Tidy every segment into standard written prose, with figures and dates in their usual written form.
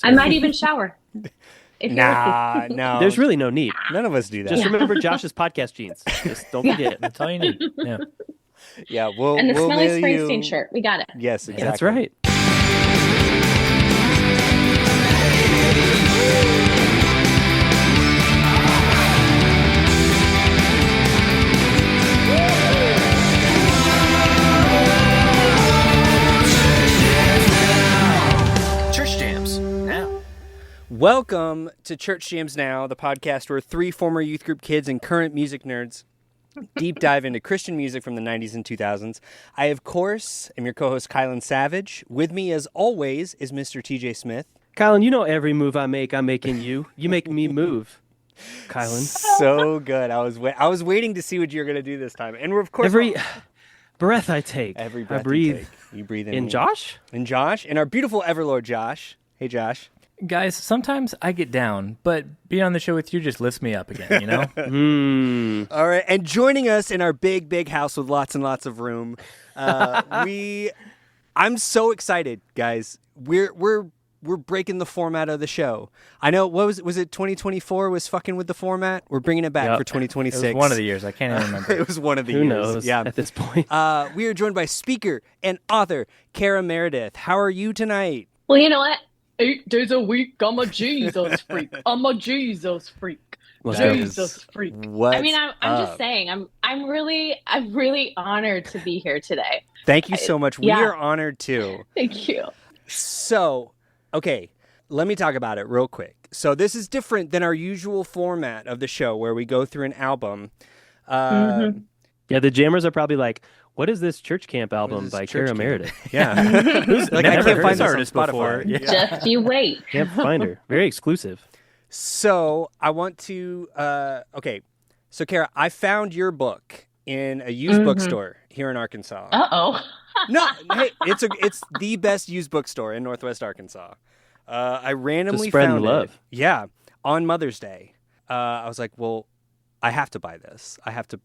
I might even shower. Nah, no. There's really no need. None of us do that. Just remember Josh's podcast jeans. Just don't forget. That's all you need. Yeah. Yeah, we'll And the we'll Smelly mail Springsteen you... shirt. We got it. Yes, exactly. That's right. Church Jams now. Welcome to Church Jams Now, the podcast where three former youth group kids and current music nerds deep dive into Christian music from the 90s and 2000s. I, of course, am your co-host, Kylan Savage. With me, as always, is Mr. TJ Smith. Kylan, you know every move I make, I'm making you. You make me move, Kylan. So good. I was waiting to see what you were going to do this time. And we're, of course... Every breath I take, Every breath I breathe. you take. You breathe in In me. Josh? In Josh. And our beautiful Everlord, Josh. Hey, Josh. Guys, sometimes I get down, but being on the show with you just lifts me up again, you know? All right, and joining us in our big house with lots and lots of room, I'm so excited, guys. We're breaking the format of the show. I know, was it 2024 was fucking with the format? We're bringing it back Yep. for 2026. It was one of the years. I can't even remember. It was one of the Who years. knows Yeah. at this point? We are joined by speaker and author Cara Meredith. How are you tonight? Well, you know what? 8 days a week, I'm a Jesus freak. I'm a Jesus freak. Let's go. Jesus freak. What? I mean, I'm just saying, I'm really honored to be here today. Thank you so much. Yeah. We are honored too. Thank you. So, okay, let me talk about it real quick. So this is different than our usual format of the show where we go through an album. Yeah, the jammers are probably like, what is this church camp album this by church Cara camp? Meredith? Yeah. Like, I Never can't heard find this this on artist Spotify. before. Yeah. Just you wait. Can't find her. Very exclusive. So I want to, okay. So Cara, I found your book in a used bookstore here in Arkansas. Uh-oh. No, hey, it's the best used bookstore in Northwest Arkansas. I randomly Just spreading found love. it. Yeah, on Mother's Day. I was like, well, I have to buy this. I have to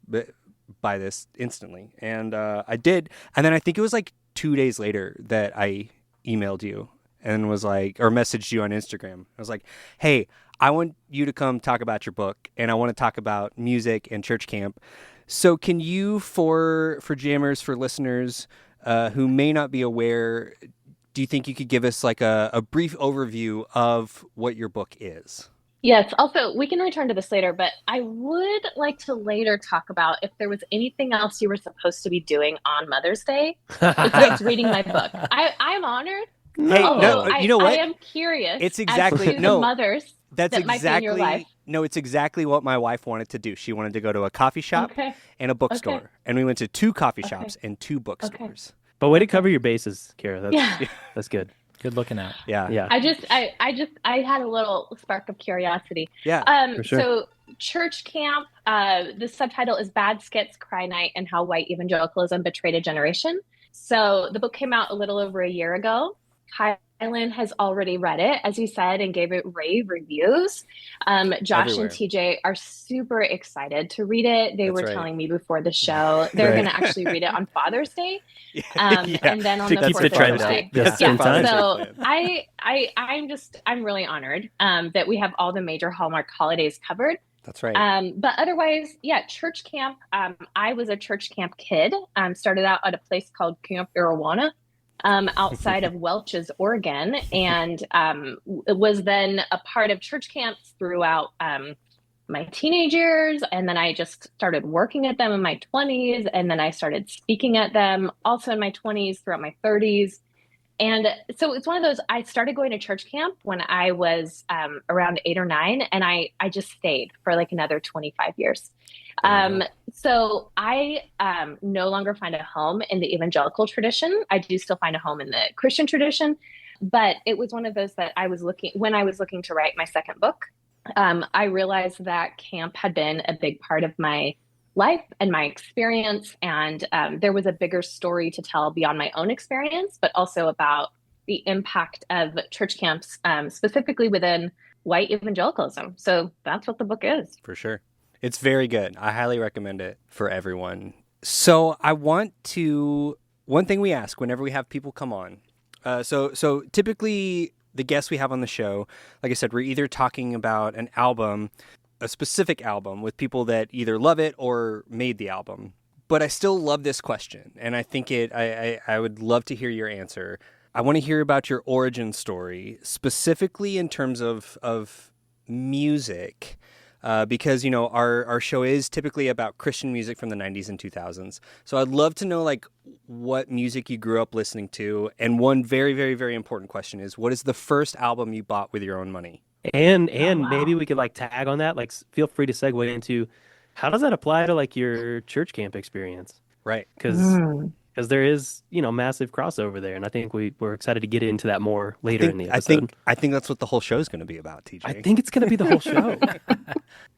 buy this instantly, and I did. And then I think it was like 2 days later that I emailed you and was like, or messaged you on Instagram. I was like, hey, I want you to come talk about your book, and I want to talk about music and church camp. So can you, for jammers, for listeners who may not be aware, do you think you could give us like a brief overview of what your book is? Yes. Also, we can return to this later, but I would like to later talk about if there was anything else you were supposed to be doing on Mother's Day besides reading my book. I'm honored. Hey, no, you know what? I am curious. It's exactly- as to no, the mothers That's that might be in your life. No, it's exactly what my wife wanted to do. She wanted to go to a coffee shop Okay. and a bookstore. Okay. And we went to 2 coffee shops and 2 bookstores. But way to cover your bases, Cara. That's, Yeah. that's good. Good looking out. Yeah. Yeah. I had a little spark of curiosity. Yeah. For sure. So church camp, the subtitle is Bad Skits, Cry Night, and How White Evangelicalism Betrayed a Generation. So the book came out a little over a year ago. Kylan has already read it, as you said, and gave it rave reviews. Josh Everywhere. and TJ are super excited to read it. They That's were right. telling me before the show they're Right. going to actually read it on Father's Day, Yeah. and then on To the keep 4th the of trend July. up. Just in time. So I'm really honored that we have all the major Hallmark holidays covered. That's right. But otherwise, yeah, church camp. I was a church camp kid. Started out at a place called Camp Arowana outside of Welch's, Oregon, and was then a part of church camps throughout my teenage years. And then I just started working at them in my 20s. And then I started speaking at them also in my 20s throughout my 30s. And so it's one of those, I started going to church camp when I was around 8 or 9, and I just stayed for like another 25 years. So I no longer find a home in the evangelical tradition. I do still find a home in the Christian tradition, but it was one of those that when I was looking to write my second book, I realized that camp had been a big part of my life and my experience. And there was a bigger story to tell beyond my own experience, but also about the impact of church camps, specifically within white evangelicalism. So that's what the book is. For sure. It's very good. I highly recommend it for everyone. So one thing we ask whenever we have people come on. So typically the guests we have on the show, like I said, we're either talking about an album, a specific album with people that either love it or made the album. But I still love this question, and I think I would love to hear your answer. I want to hear about your origin story, specifically in terms of music, because, you know, our show is typically about Christian music from the 90s and 2000s. So I'd love to know, like, what music you grew up listening to. And one very, very, very important question is, what is the first album you bought with your own money? And maybe we could like tag on that. Like, feel free to segue into how does that apply to like your church camp experience? Right. Because there is, you know, massive crossover there, and I think we're excited to get into that more later in the episode. I think that's what the whole show is going to be about, TJ. I think it's going to be the whole show.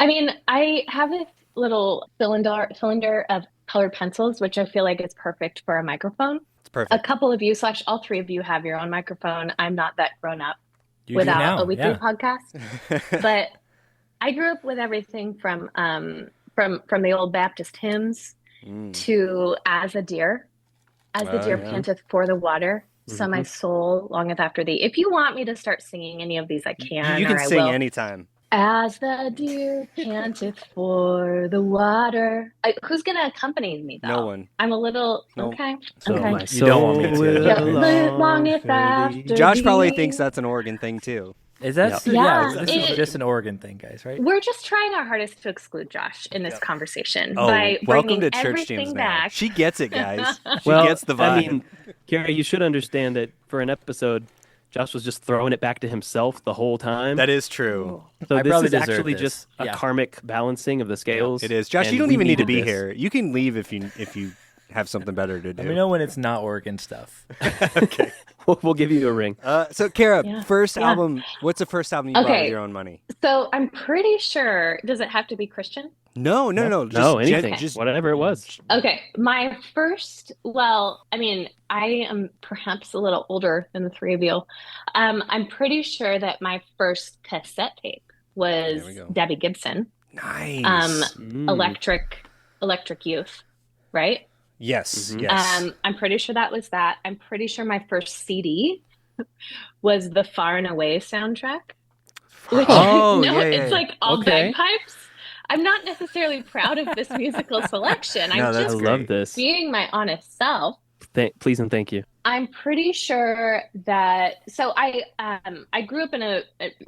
I mean, I have this little cylinder of colored pencils, which I feel like is perfect for a microphone. It's perfect. A couple of you / all three of you have your own microphone. I'm not that grown up You do without now, a weekly yeah. podcast. But I grew up with everything from the old Baptist hymns to As the Deer panteth for the water, so my soul longeth after thee. If you want me to start singing any of these, I can. You can or sing I will. anytime. As the deer panteth for the water. Who's going to accompany me, though? No one. I'm a little... Nope. Okay. So okay. my You don't want me to. soul Yeah, will longeth long for after Josh thee. probably thinks that's an Oregon thing, too. Is that? Yeah. This is just an Oregon thing, guys, right? We're just trying our hardest to exclude Josh in this conversation Oh, by welcome bringing to Church everything Jams now. back. She gets it, guys. She Well, gets the vibe. I mean, Carrie, you should understand that for an episode, Josh was just throwing it back to himself the whole time. that is true. So I this probably is deserve actually this. just a Yeah. karmic balancing of the scales. It is. Josh, and you don't we even need to be needed this. here. You can leave if you have something better to do. Let me know when it's not Oregon stuff. Okay. We'll give you a ring. So, Cara, Yeah. first Yeah. album. What's the first album you bought Okay. with your own money? So I'm pretty sure, does it have to be Christian? No. No, Just anything. just Whatever it was. Okay, my first, well, I mean, I am perhaps a little older than the three of you. I'm pretty sure that my first cassette tape was There we go. Debbie Gibson, nice. Electric Youth, right? Yes. Mhm. Yes. I'm pretty sure that was that. I'm pretty sure my first CD was the Far and Away soundtrack. Which, Oh, no, yeah, yeah, it's yeah. like all Okay. bagpipes. I'm not necessarily proud of this musical selection. No, I'm that's I just great. love this. being my honest self. Please and thank you. I'm pretty sure that I grew up in a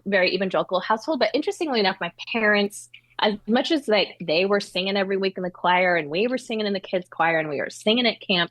very evangelical household, but interestingly enough, my parents, as much as like they were singing every week in the choir and we were singing in the kids' choir and we were singing at camp,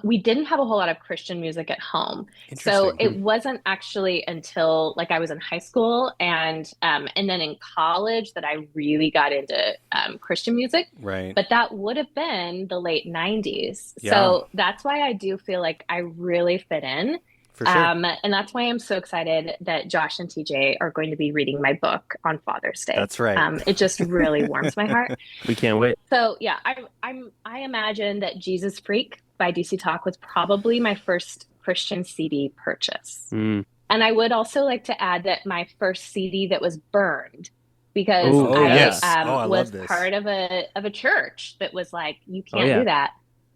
we didn't have a whole lot of Christian music at home. So Interesting. it wasn't actually until like I was in high school and then in college that I really got into Christian music. Right. But that would have been the late 90s. Yeah. So that's why I do feel like I really fit in. For sure. And that's why I'm so excited that Josh and TJ are going to be reading my book on Father's Day. That's right. It just really warms my heart. We can't wait. So yeah, I imagine that Jesus Freak by DC Talk was probably my first Christian CD purchase. Mm. And I would also like to add that my first CD that was burned because Oh, I yes. Oh, I was love this. part of a church that was like, you Oh, can't yeah. do that,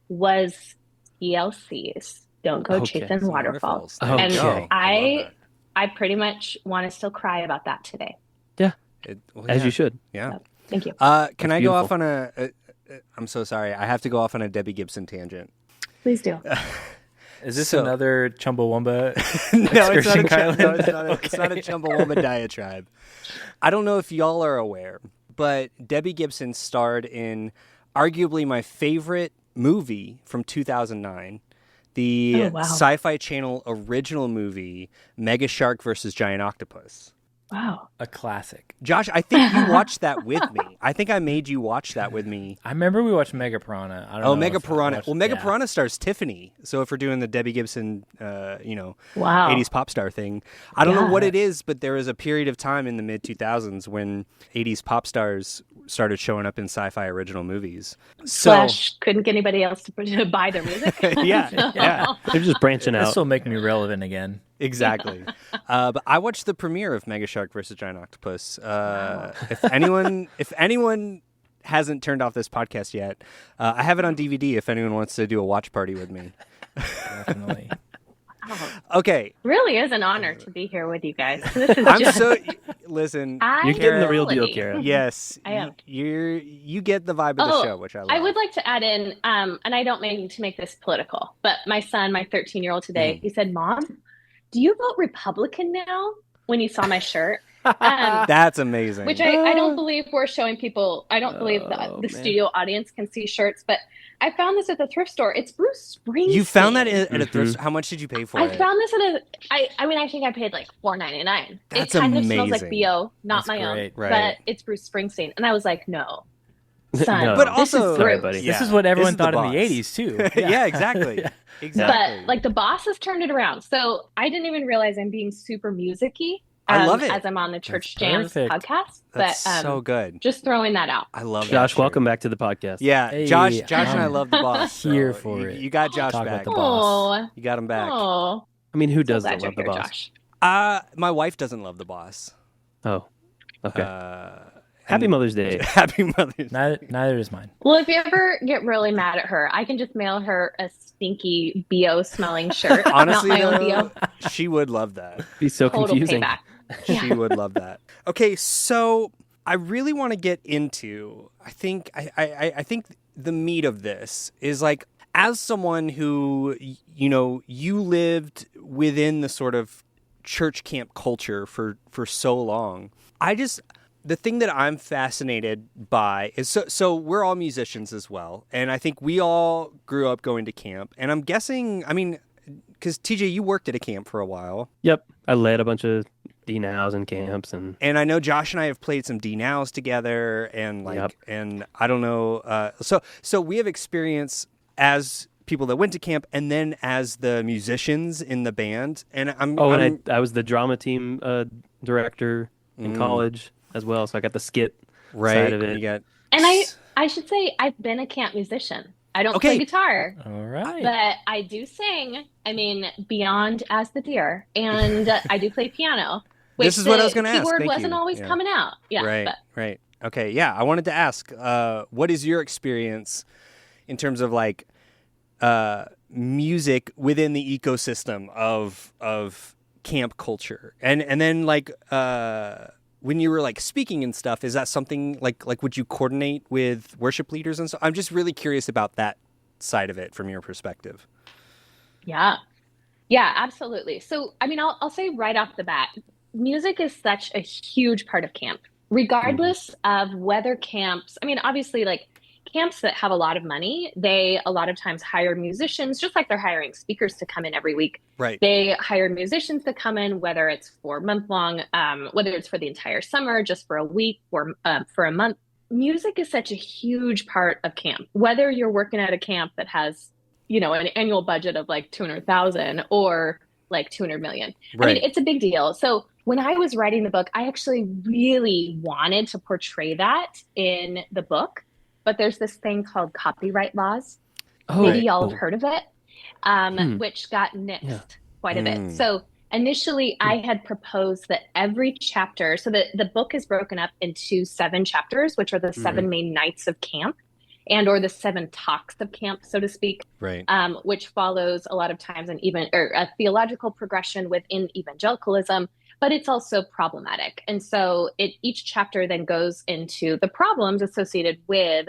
was TLC's Don't Go Okay. Chasing Some Waterfalls. Oh, And okay. I pretty much want to still cry about that today. As you should. Yeah. Thank you. Can That's I go off beautiful. on a? I'm so sorry. I have to go off on a Debbie Gibson tangent. Please do. Is this So- another Chumbawamba? No, it's not a, Excursion, Kylan? no, it's not a Chumbawamba diatribe. I don't know if y'all are aware, but Debbie Gibson starred in arguably my favorite movie from 2009, the Oh, wow. Sci-Fi Channel original movie, Mega Shark versus Giant Octopus. Wow. A classic. Josh, I think you watched that with me. I think I made you watch that with me. I remember we watched Mega Piranha. I don't Oh, know Mega if I Piranha. watched- Well, Mega yeah. Piranha stars Tiffany. So if we're doing the Debbie Gibson, Wow. 80s pop star thing, I don't know Yeah. what it is, but there was a period of time in the mid 2000s when 80s pop stars started showing up in sci-fi original movies. So Slash couldn't get anybody else to buy their music. yeah, yeah, They're just branching This out. will make me relevant again. exactly. But I watched the premiere of Mega Shark versus Giant Octopus. If anyone hasn't turned off this podcast yet, I have it on DVD. If anyone wants to do a watch party with me. Definitely. Oh, Okay, really is an honor to be here with you guys. This is I'm just so listen. You're getting the real deal, really- Cara. Yes, I am. you get the vibe of the show, which I love. I would like to add in, and I don't mean to make this political, but my son, my 13-year-old today, he said, "Mom, do you vote Republican now?" When he saw my shirt. That's amazing. Which I don't believe we're showing people. I don't believe that the man. studio audience can see shirts, but I found this at the thrift store. It's Bruce Springsteen. You found that at a thrift store? How much did you pay for it? I found this at I mean, I think I paid like $4.99. That's it kind of smells amazing. like BO, not That's my great. own, Right. but it's Bruce Springsteen. And I was like, no, son. No. But this also- is Sorry, Bruce. buddy. This is what everyone This is the thought in the boss. 80s, too. Yeah, exactly. Yeah. Exactly. But like the boss has turned it around. So I didn't even realize I'm being super music-y. I love it. As I'm on the Church That's Jams perfect. podcast. That's but so good. just throwing that out. I love that. Josh, shirt. welcome back to the podcast. Yeah, Hey, Josh and I I'm love the boss. here so for you, it. You got Josh Talk about back. the boss. Oh, You got him back. oh. I mean, who So doesn't glad you're love the here, boss? Josh. My wife doesn't love the boss. Oh, okay. Happy and- Mother's Day. Happy Mother's Day. Neither is mine. Well, if you ever get really mad at her, I can just mail her a stinky BO smelling shirt. Honestly, not my own though, BO. she would love that. Be so Total confusing. payback. She would love that. Okay, so I really want to get into. I think the meat of this is like, as someone who you lived within the sort of church camp culture for so long. The thing that I'm fascinated by is so we're all musicians as well, and I think we all grew up going to camp. And I'm guessing, I mean, because TJ, you worked at a camp for a while. Yep. I led a bunch of D-nows and camps, and And I know Josh and I have played some D-nows together, and like, Yep. and I don't know. So we have experience as people that went to camp, and then as the musicians in the band. And I was the drama team director in college as well, so I got the skit right. side of it. You got, And I should say I've been a camp musician. I don't play guitar, All right. but I do sing. I mean, beyond as the deer, and I do play piano. Which This is what I was gonna ask. Keyword Thank wasn't you. always Yeah. coming out. Yeah, right, but right. Okay, yeah. I wanted to ask, what is your experience in terms of like music within the ecosystem of camp culture, and then like when you were like speaking and stuff, is that something like would you coordinate with worship leaders and so? I'm just really curious about that side of it from your perspective. Yeah. Yeah, absolutely. So, I mean, I'll say right off the bat, music is such a huge part of camp, regardless of whether camps, I mean, obviously, like camps that have a lot of money, they a lot of times hire musicians, just like they're hiring speakers to come in every week. Right. They hire musicians to come in, whether it's for a month long, whether it's for the entire summer, just for a week, or for a month. Music is such a huge part of camp, whether you're working at a camp that has, an annual budget of like 200,000 or like 200 million. Right. I mean, it's a big deal. So when I was writing the book, I actually really wanted to portray that in the book, but there's this thing called copyright laws. Maybe y'all have heard of it, which got nixed quite a bit. So initially I had proposed that every chapter, so the book is broken up into 7 chapters, which are the 7 main nights of camp, and or the 7 talks of camp, so to speak, Right. which follows a lot of times a theological progression within evangelicalism, but it's also problematic. And so each chapter then goes into the problems associated with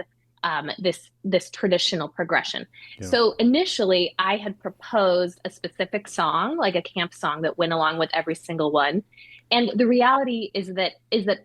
this traditional progression. Yeah. So initially I had proposed a specific song, like a camp song that went along with every single one. And the reality is that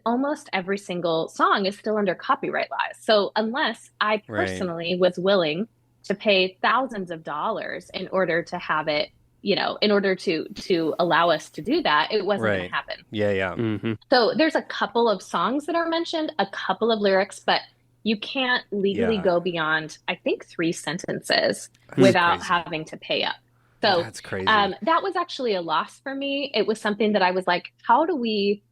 almost every single song is still under copyright laws. So unless I personally was willing to pay thousands of dollars in order to have it, in order to allow us to do that, it wasn't going to happen. Yeah, yeah. Mm-hmm. So there's a couple of songs that are mentioned, a couple of lyrics, but you can't legally go beyond, I think, 3 sentences without crazy. having to pay up. So That's crazy. that was actually a loss for me. It was something that I was like, how do we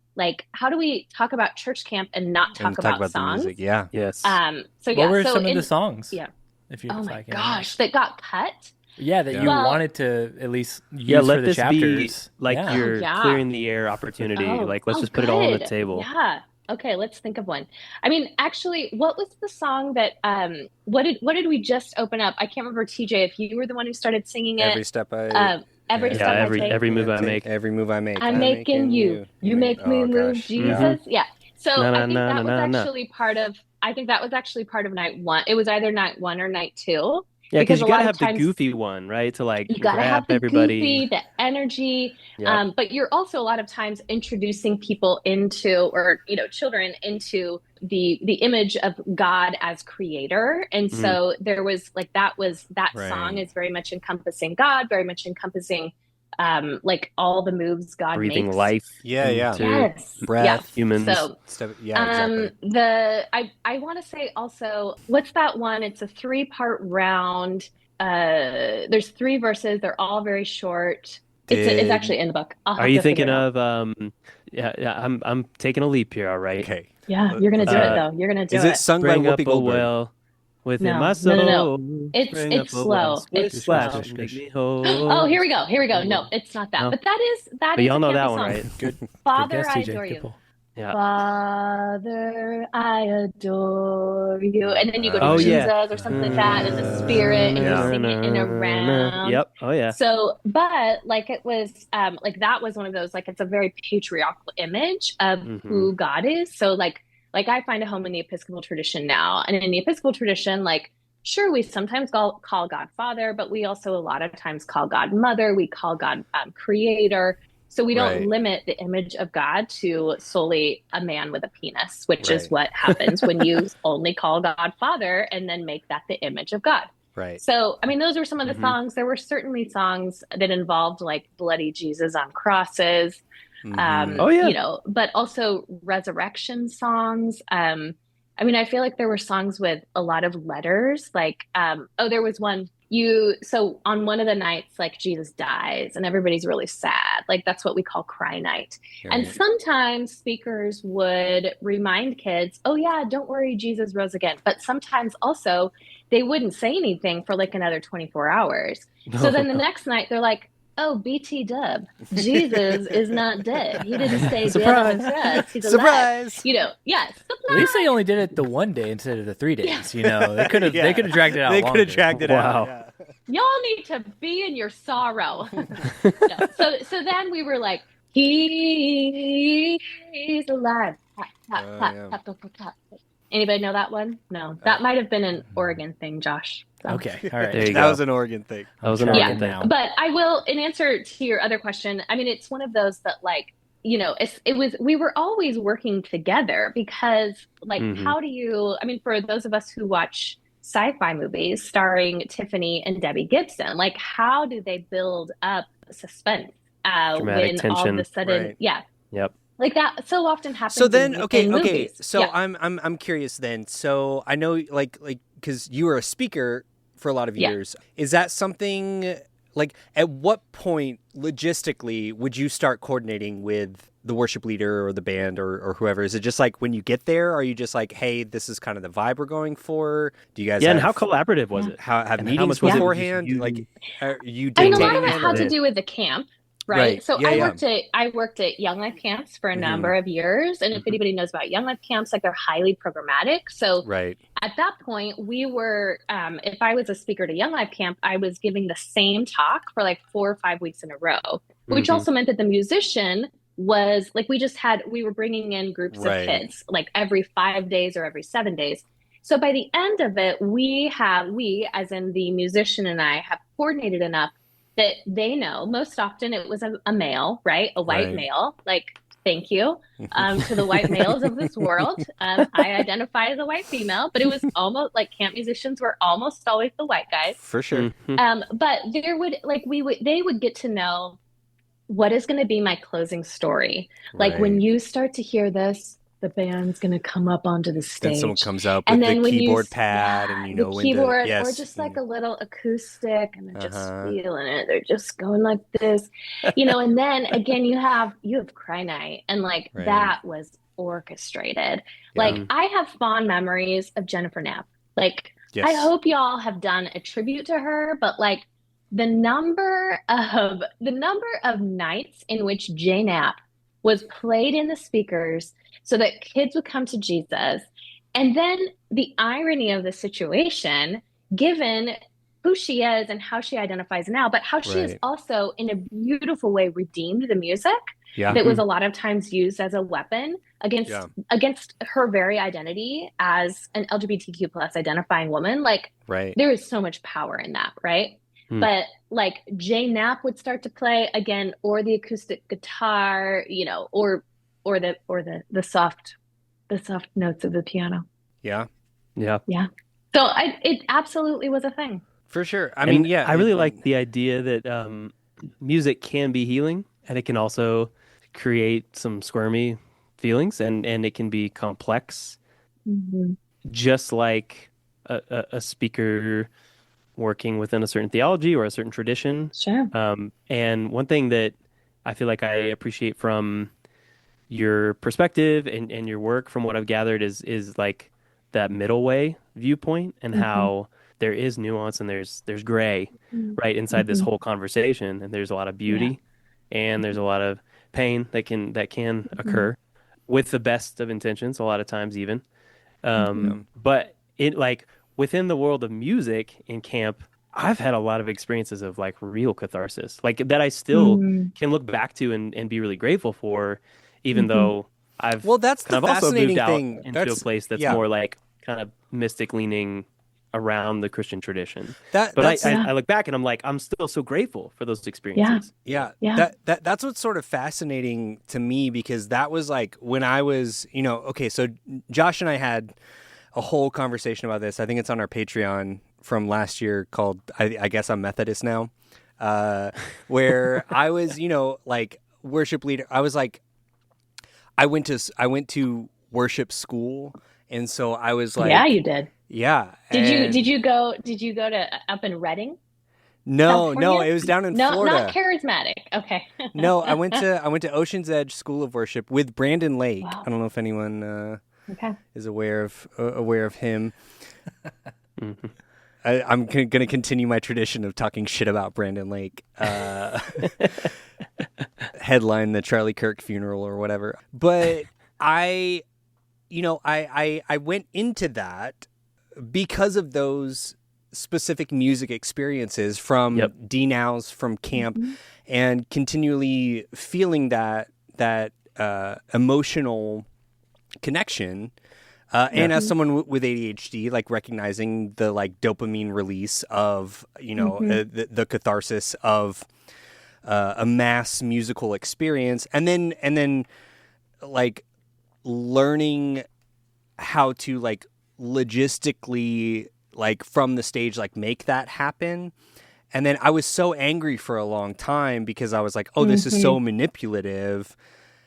talk about church camp and not talk about the songs? music. Yeah. Yes. So What were so some of the songs? Yeah. If you Oh if my I can gosh, ask? that got cut. Yeah, that you Well- wanted to at least use yeah, for let the this chapters. be like Yeah. your Oh, yeah. clearing the air opportunity. Let's just put it all on the good. table. Yeah. Okay, let's think of one. I mean, actually, what was the song that what did we just open up? I can't remember, TJ, if you were the one who started singing it. Every step I Every Yeah. step I take, every move I make. Every move I make, I'm making you. You make me Oh, move, gosh. Jesus. Yeah. So Na, na, I think na, that was na, na. actually part of. I think that was actually part of night one. It was either night one or night two, Yeah, because because you a gotta lot of have the times goofy one, right? To like you got to grab have the everybody. goofy, the energy. Yep. But you're also a lot of times introducing people into, or children into the image of God as creator. And Mhm. so there was like that song Right. is very much encompassing God, very much encompassing like all the moves God Breathing makes. life Yeah, yeah. into Yes. Breath, humans. So stuff. Yeah, exactly. I want to say also, what's that one? It's a 3-part round. There's 3 verses. They're all very short. It's Did actually in the book. I'll Are have you to figure thinking it out. of yeah, I'm taking a leap here, all right? Okay. Yeah, you're gonna do it Uh, though. You're gonna do Is it it. sung by Spring up Whoopi a Goldberg? well within No, my no, no, no. soul. It's Spring up it's a well. slow. Splish It's splash slow. and make me Oh, whole. here we go. Here we go. No, it's not that. No? But that But is y'all a know campy that one, song. right? Good Father, guess, I TJ. adore Good you. pull. Yeah. Father, I adore you. And then you go to Oh, yeah. Jesus or something like that, and the Spirit, and Yeah. you sing it in a round. Yep. Oh, yeah. So, but like it was, like that was one of those, like it's a very patriarchal image of who God is. So like I find a home in the Episcopal tradition now. And in the Episcopal tradition, like, sure, we sometimes call God Father, but we also a lot of times call God Mother. We call God Creator. So we don't Right. limit the image of God to solely a man with a penis, which is Right. what happens when you only call God Father and then make that the image of God. Right. So, I mean, those were some of the songs. There were certainly songs that involved like bloody Jesus on crosses, Oh, yeah. but also resurrection songs. I mean, I feel like there were songs with a lot of letters. Like, there was one so on one of the nights, like Jesus dies and everybody's really sad. Like that's what we call cry night. Right. And sometimes speakers would remind kids, oh yeah, don't worry, Jesus rose again. But sometimes also they wouldn't say anything for like another 24 hours. So then the next night they're like, oh, BT dub, Jesus is not dead. He didn't stay dead on the cross. He's alive. Surprise! Yes. At least they only did it the one day instead of the 3 days. They could have Yeah. dragged it out. They could have dragged it Wow. out. Yeah. Y'all need to be in your sorrow. No. So then we were like, he's alive. Tap, tap, Oh, tap, yeah. tap, tap, tap, tap. Anybody know that one? No, that might have been an Oregon thing, Josh. So. Okay, all right. There you That go. was an Oregon thing. That was an Yeah. Oregon thing. Now. But I will, in answer to your other question, I mean, it's one of those that like, we were always working together because like, how do you, I mean, for those of us who watch sci-fi movies starring Tiffany and Debbie Gibson, like how do they build up suspense Dramatic when tension. all of a sudden, Right. yeah. Yep. Like that so often happens So then, in okay. movies. So Yeah. I'm curious then. So I know, like, because you were a speaker for a lot of Yeah. years. Is that something like? At what point, logistically, would you start coordinating with the worship leader or the band or whoever? Is it just like when you get there? Are you just like, hey, this is kind of the vibe we're going for? Do you guys? Yeah, and have, how collaborative was it? have And how meetings much was it beforehand? just you- Like, are you I mean, a lot dictating of it it, had or- to do with the camp, right? Right. So Yeah, yeah. I worked at Young Life camps for a number of years, and if anybody knows about Young Life camps, like they're highly programmatic. So Right. at that point, we were, if I was a speaker at a Young Life camp, I was giving the same talk for like 4 or 5 weeks in a row, which also meant that the musician was like, we were bringing in groups Right. of kids like every 5 days or every 7 days. So by the end of it, we, as in the musician and I, have coordinated enough that they know. Most often it was a male, right? A white Right. male, like, thank you to the white males of this world. I identify as a white female, but it was almost like camp musicians were almost always the white guys. For sure. But they would get to know what is going to be my closing story. Like when Right. you start to hear this, the band's going to come up onto the stage. Then someone comes up And with then the when keyboard pad, and the when keyboard, yes, or just like and- a little acoustic, and they're just Uh-huh. feeling it. They're just going like this, And then again, you have Cry Night, and like Right. that was orchestrated. Yeah. Like I have fond memories of Jennifer Knapp. Like Yes. I hope y'all have done a tribute to her, but like the number of nights in which J Knapp was played in the speakers so that kids would come to Jesus. And then the irony of the situation, given who she is and how she identifies now, but how she has Right. also, in a beautiful way, redeemed the music Yeah. that was a lot of times used as a weapon Yeah. against her very identity as an LGBTQ plus identifying woman. Like Right. there is so much power in that, right? Hmm. But like Jay Knapp would start to play again, or the acoustic guitar, you know, or the soft notes of the piano. Yeah. Yeah. Yeah. So it absolutely was a thing. For sure. I And mean, yeah. I really like the idea that music can be healing, and it can also create some squirmy feelings, and it can be complex, Mm-hmm. just like a speaker working within a certain theology or a certain tradition. Sure. And one thing that I feel like I appreciate from your perspective and your work, from what I've gathered, is like that middle way viewpoint, and Mm-hmm. how there is nuance and there's gray right inside this Mm-hmm. whole conversation, and there's a lot of beauty and there's a lot of pain that can occur with the best of intentions a lot of times even. But it, like, within the world of music in camp, I've had a lot of experiences of like real catharsis, like that I still can look back to and be really grateful for, even though I've Well, that's kind the of also moved fascinating out thing. into a That's place that's yeah. more like kind of mystic leaning around the Christian tradition. That But that's I look back and I'm like, I'm still so grateful for those experiences. yeah. Yeah. That's what's sort of fascinating to me, because that was like when I was, you know, okay, so Josh and I had a whole conversation about this. I think it's on our Patreon from last year called I guess I'm Methodist now. Where I was, you know, like worship leader. I was like I went to worship school, and so I was like, Yeah, you did. yeah. Did you go to up in Redding, No, California? it was down in No, Florida. not charismatic. Okay. No, I went to Ocean's Edge School of Worship with Brandon Lake. Wow. I don't know if anyone Okay. is aware of him. I'm going to continue my tradition of talking shit about Brandon Lake. Headline the Charlie Kirk funeral or whatever. But I went into that because of those specific music experiences from D-Nows, from camp, and continually feeling that emotional connection. And as someone with ADHD, like recognizing the like dopamine release of, you know, the catharsis of a mass musical experience, and then like learning how to like logistically, like from the stage, like make that happen. And then I was so angry for a long time because I was like, oh, this is so manipulative,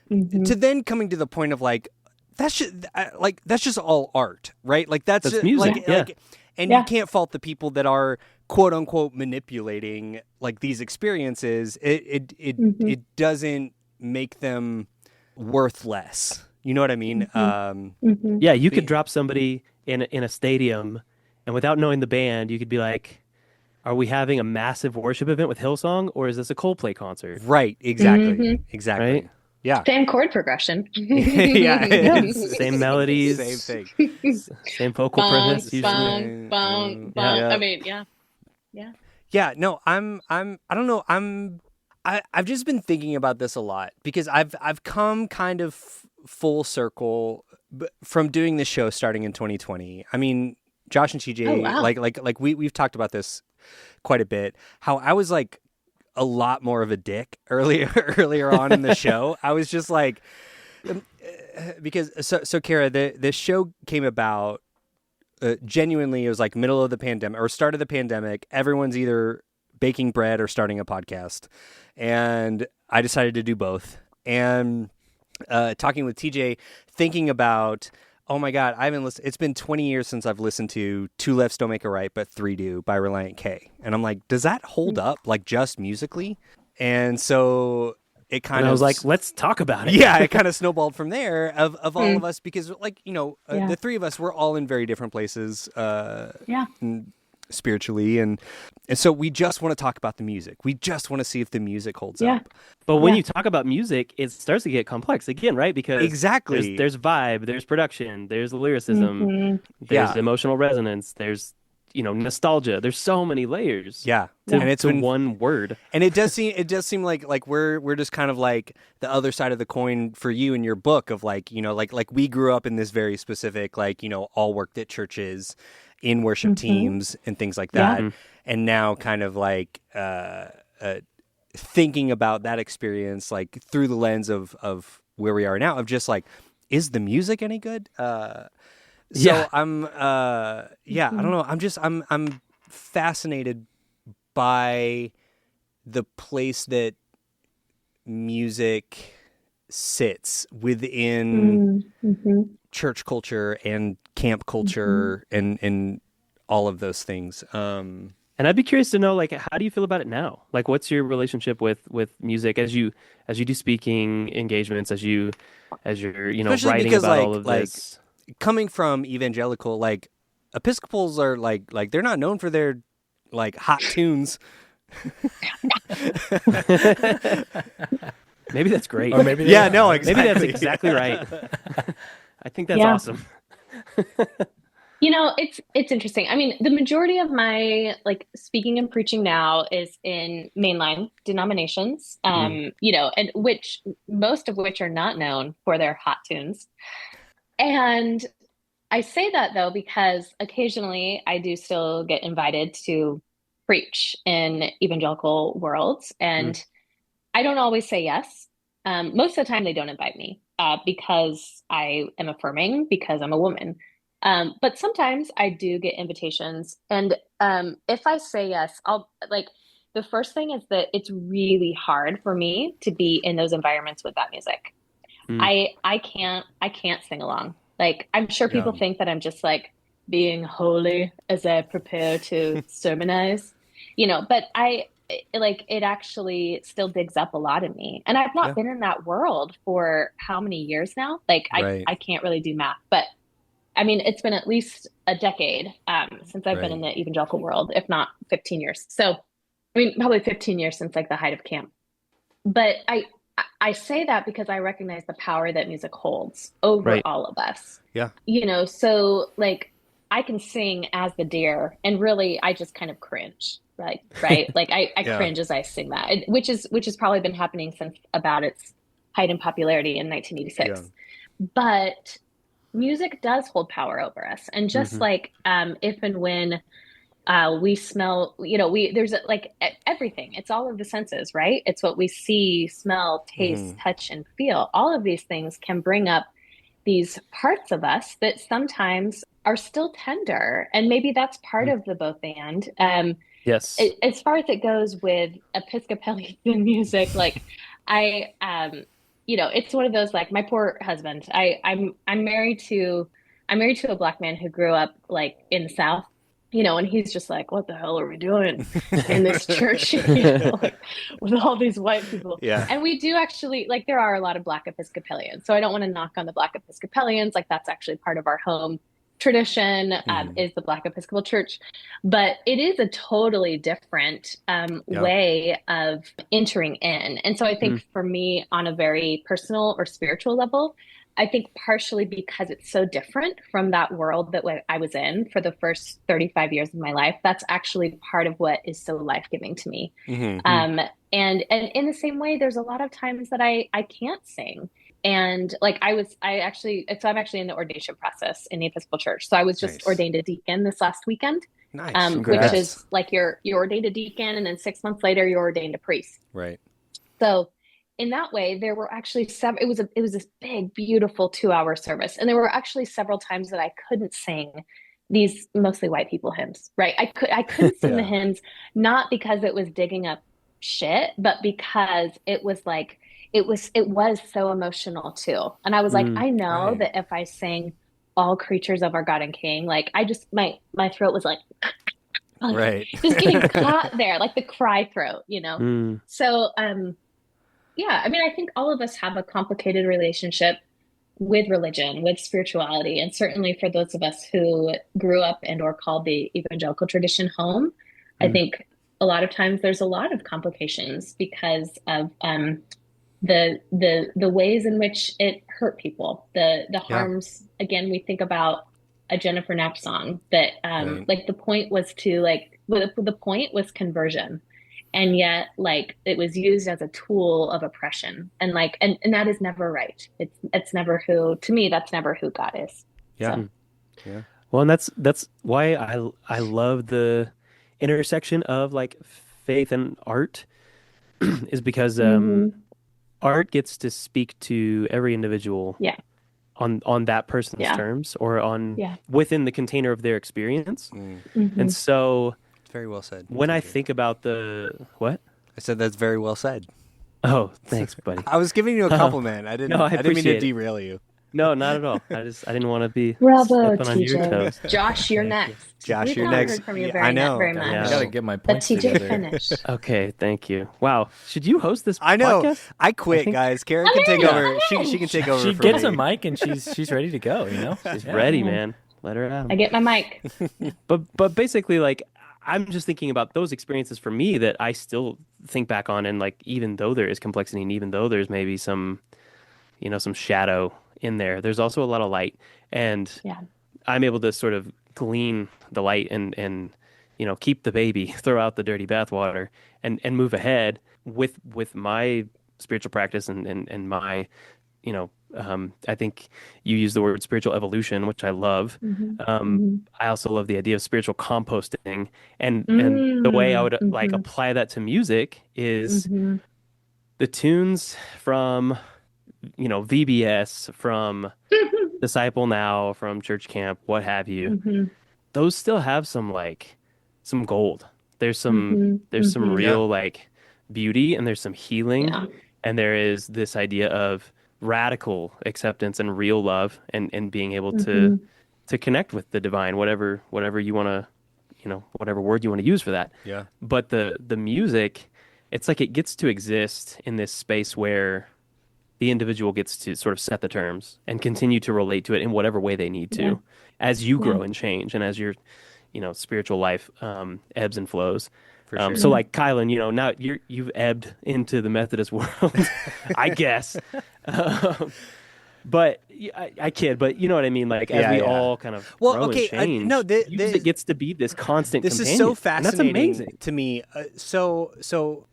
to then coming to the point of like, that's just all art, right? Like that's just, music, and you can't fault the people that are quote unquote manipulating like these experiences. It doesn't make them worth less. You know what I mean? Yeah, you could drop somebody in a stadium, and without knowing the band, you could be like, are we having a massive worship event with Hillsong, or is this a Coldplay concert? Right, exactly. Right? Yeah. Same chord progression. Yeah. Same melodies. Same thing. Same vocal premise usually. Bong. Yeah. I mean, yeah. Yeah, no, I don't know. I've just been thinking about this a lot because I've come kind of full circle from doing this show starting in 2020. I mean, Josh and CJ, like we've talked about this quite a bit, how I was like a lot more of a dick earlier on in the show. I was just like, because so Cara, the show came about genuinely. It was like middle of the pandemic or start of the pandemic. Everyone's either baking bread or starting a podcast, and I decided to do both. And talking with TJ, thinking about, oh my God, I haven't listened. It's been 20 years since I've listened to Two Lefts Don't Make a Right, but Three Do by Reliant K. And I'm like, does that hold up, like just musically? And so it kind of, I was like, let's talk about it. Yeah, it kind of snowballed from there of all of us, because like, you know, the three of us, we're all in very different places. Spiritually, and so we just want to talk about the music. We just want to see if the music holds up. But when you talk about music, it starts to get complex again, right? Because there's vibe, there's production, there's lyricism, there's emotional resonance, there's nostalgia. There's so many layers. Yeah. To, And it's to one word. And it does seem like we're just kind of like the other side of the coin for you in your book of like, like we grew up in this very specific, like, all worked at churches in worship teams and things like that. Yeah. And now kind of like thinking about that experience like through the lens of where we are now, of just like, is the music any good? I don't know. I'm fascinated by the place that music sits within church culture and camp culture and all of those things. And I'd be curious to know, like, how do you feel about it now? Like, what's your relationship with music as you do speaking engagements, as you're Especially writing because, about like, all of this? Coming from evangelical, like Episcopals are like they're not known for their like hot tunes. Maybe that's great. Or maybe Yeah, no, exactly. Maybe that's exactly right. I think that's awesome. It's interesting. I mean, the majority of my like speaking and preaching now is in mainline denominations, and most of which are not known for their hot tunes. And I say that though because occasionally I do still get invited to preach in evangelical worlds, and I don't always say yes. Most of the time they don't invite me because I am affirming because I'm a woman. But sometimes I do get invitations, and if I say yes, I'll like the first thing is that it's really hard for me to be in those environments with that music. I can't sing along. Like I'm sure people think that I'm just like being holy as I prepare to sermonize, but it actually still digs up a lot in me. And I've not been in that world for how many years now? Like I can't really do math, but I mean, it's been at least a decade since I've been in the evangelical world, if not 15 years. So, I mean, probably 15 years since like the height of camp. But I say that because I recognize the power that music holds over all of us. Yeah. So like I can sing as the deer, and really I just kind of cringe, right? Like I cringe as I sing that, which has probably been happening since about its height in popularity in 1986. Yeah. But music does hold power over us, and just like if and when we smell, there's like everything, it's all of the senses, right? It's what we see, smell, taste, touch, and feel. All of these things can bring up these parts of us that sometimes are still tender, and maybe that's part of the both and Yes. As far as it goes with Episcopalian music, like I it's one of those, like my poor husband. I'm married to a Black man who grew up like in the South, and he's just like, what the hell are we doing in this church, like, with all these white people? Yeah. And we do actually, like, there are a lot of Black Episcopalians. So I don't want to knock on the Black Episcopalians. Like, that's actually part of our home tradition, is the Black Episcopal Church. But it is a totally different way of entering in. And so I think for me, on a very personal or spiritual level, I think partially because it's so different from that world that I was in for the first 35 years of my life, that's actually part of what is so life-giving to me. And in the same way, there's a lot of times that I can't sing. And like I'm actually in the ordination process in the Episcopal Church. So I was just ordained a deacon this last weekend, which is like you're ordained a deacon, and then 6 months later you're ordained a priest. Right. So in that way, there were actually several. It was this big, beautiful 2-hour service, and there were actually several times that I couldn't sing these mostly white people hymns. Right? I couldn't sing the hymns, not because it was digging up shit, but because it was like it was so emotional too. And I was like, I know that if I sang "All Creatures of Our God and King," like I just my throat was like. Just getting caught there, like the cry throat, So, yeah, I mean, I think all of us have a complicated relationship with religion, with spirituality, and certainly for those of us who grew up and or called the evangelical tradition home, I think a lot of times there's a lot of complications because of the ways in which it hurt people, the harms. Again, we think about a Jennifer Knapp song that Right. like the point was to like the point was conversion. And yet like it was used as a tool of oppression. And like and that is never right. It's never who to me that's never who God is. Yeah. So Yeah. Well, and that's why I love the intersection of like faith and art is because mhm. art gets to speak to every individual Yeah. on that person's Yeah. terms or on Yeah. within the container of their experience. Mm. And Mhm. so Very well said, when I TJ. think about the what? I said that's very well said. Oh, thanks, buddy. I was giving you a compliment. I didn't. No, I I didn't mean to appreciate it. derail you. No, not at all. I didn't want to be Bravo, stepping on your TJ. toes. Josh, you're Thank you. next. Josh, We've you're not next. heard from you Yeah, very, I know. very I much. know. I gotta get my But points TJ together. finished. Okay, thank you. Wow, should you host this I know. podcast? I quit, think- guys. Karen Oh, can take no, over. no. She can take over. She for gets me. a mic and she's ready to go. You know, She's Yeah. ready, man. Let her at I him. get my mic. But basically, like I'm just thinking about those experiences for me that I still think back on, and like even though there is complexity, and even though there's maybe some, some shadow in there, there's also a lot of light, and Yeah. I'm able to sort of glean the light and keep the baby, throw out the dirty bathwater, and move ahead with my spiritual practice and my I think you use the word spiritual evolution, which I love. Mhm. Mhm. I also love the idea of spiritual composting, and the way I would like Mhm. apply that to music is Mhm. the tunes from VBS, from Disciple Now, from Church Camp, what have you. Mhm. Those still have some gold. There's some Mhm. there's some Mhm. real like beauty, and there's some healing, Yeah. and there is this idea of radical acceptance and real love, and being able Mhm. to connect with the divine, whatever you want to, whatever word you want to use for that. Yeah. But the music, it's like it gets to exist in this space where the individual gets to sort of set the terms and continue to relate to it in whatever way they need to Yeah. as you grow Yeah. and change, and as your spiritual life ebbs and flows. For sure. So like Kylan, now you've ebbed into the Methodist world, I guess. But I kid, but you know what I mean. Like as Yeah, we yeah. all kind of Well, grow okay, and change, no, music gets to be this constant This is companion, so and that's fascinating amazing. to me. So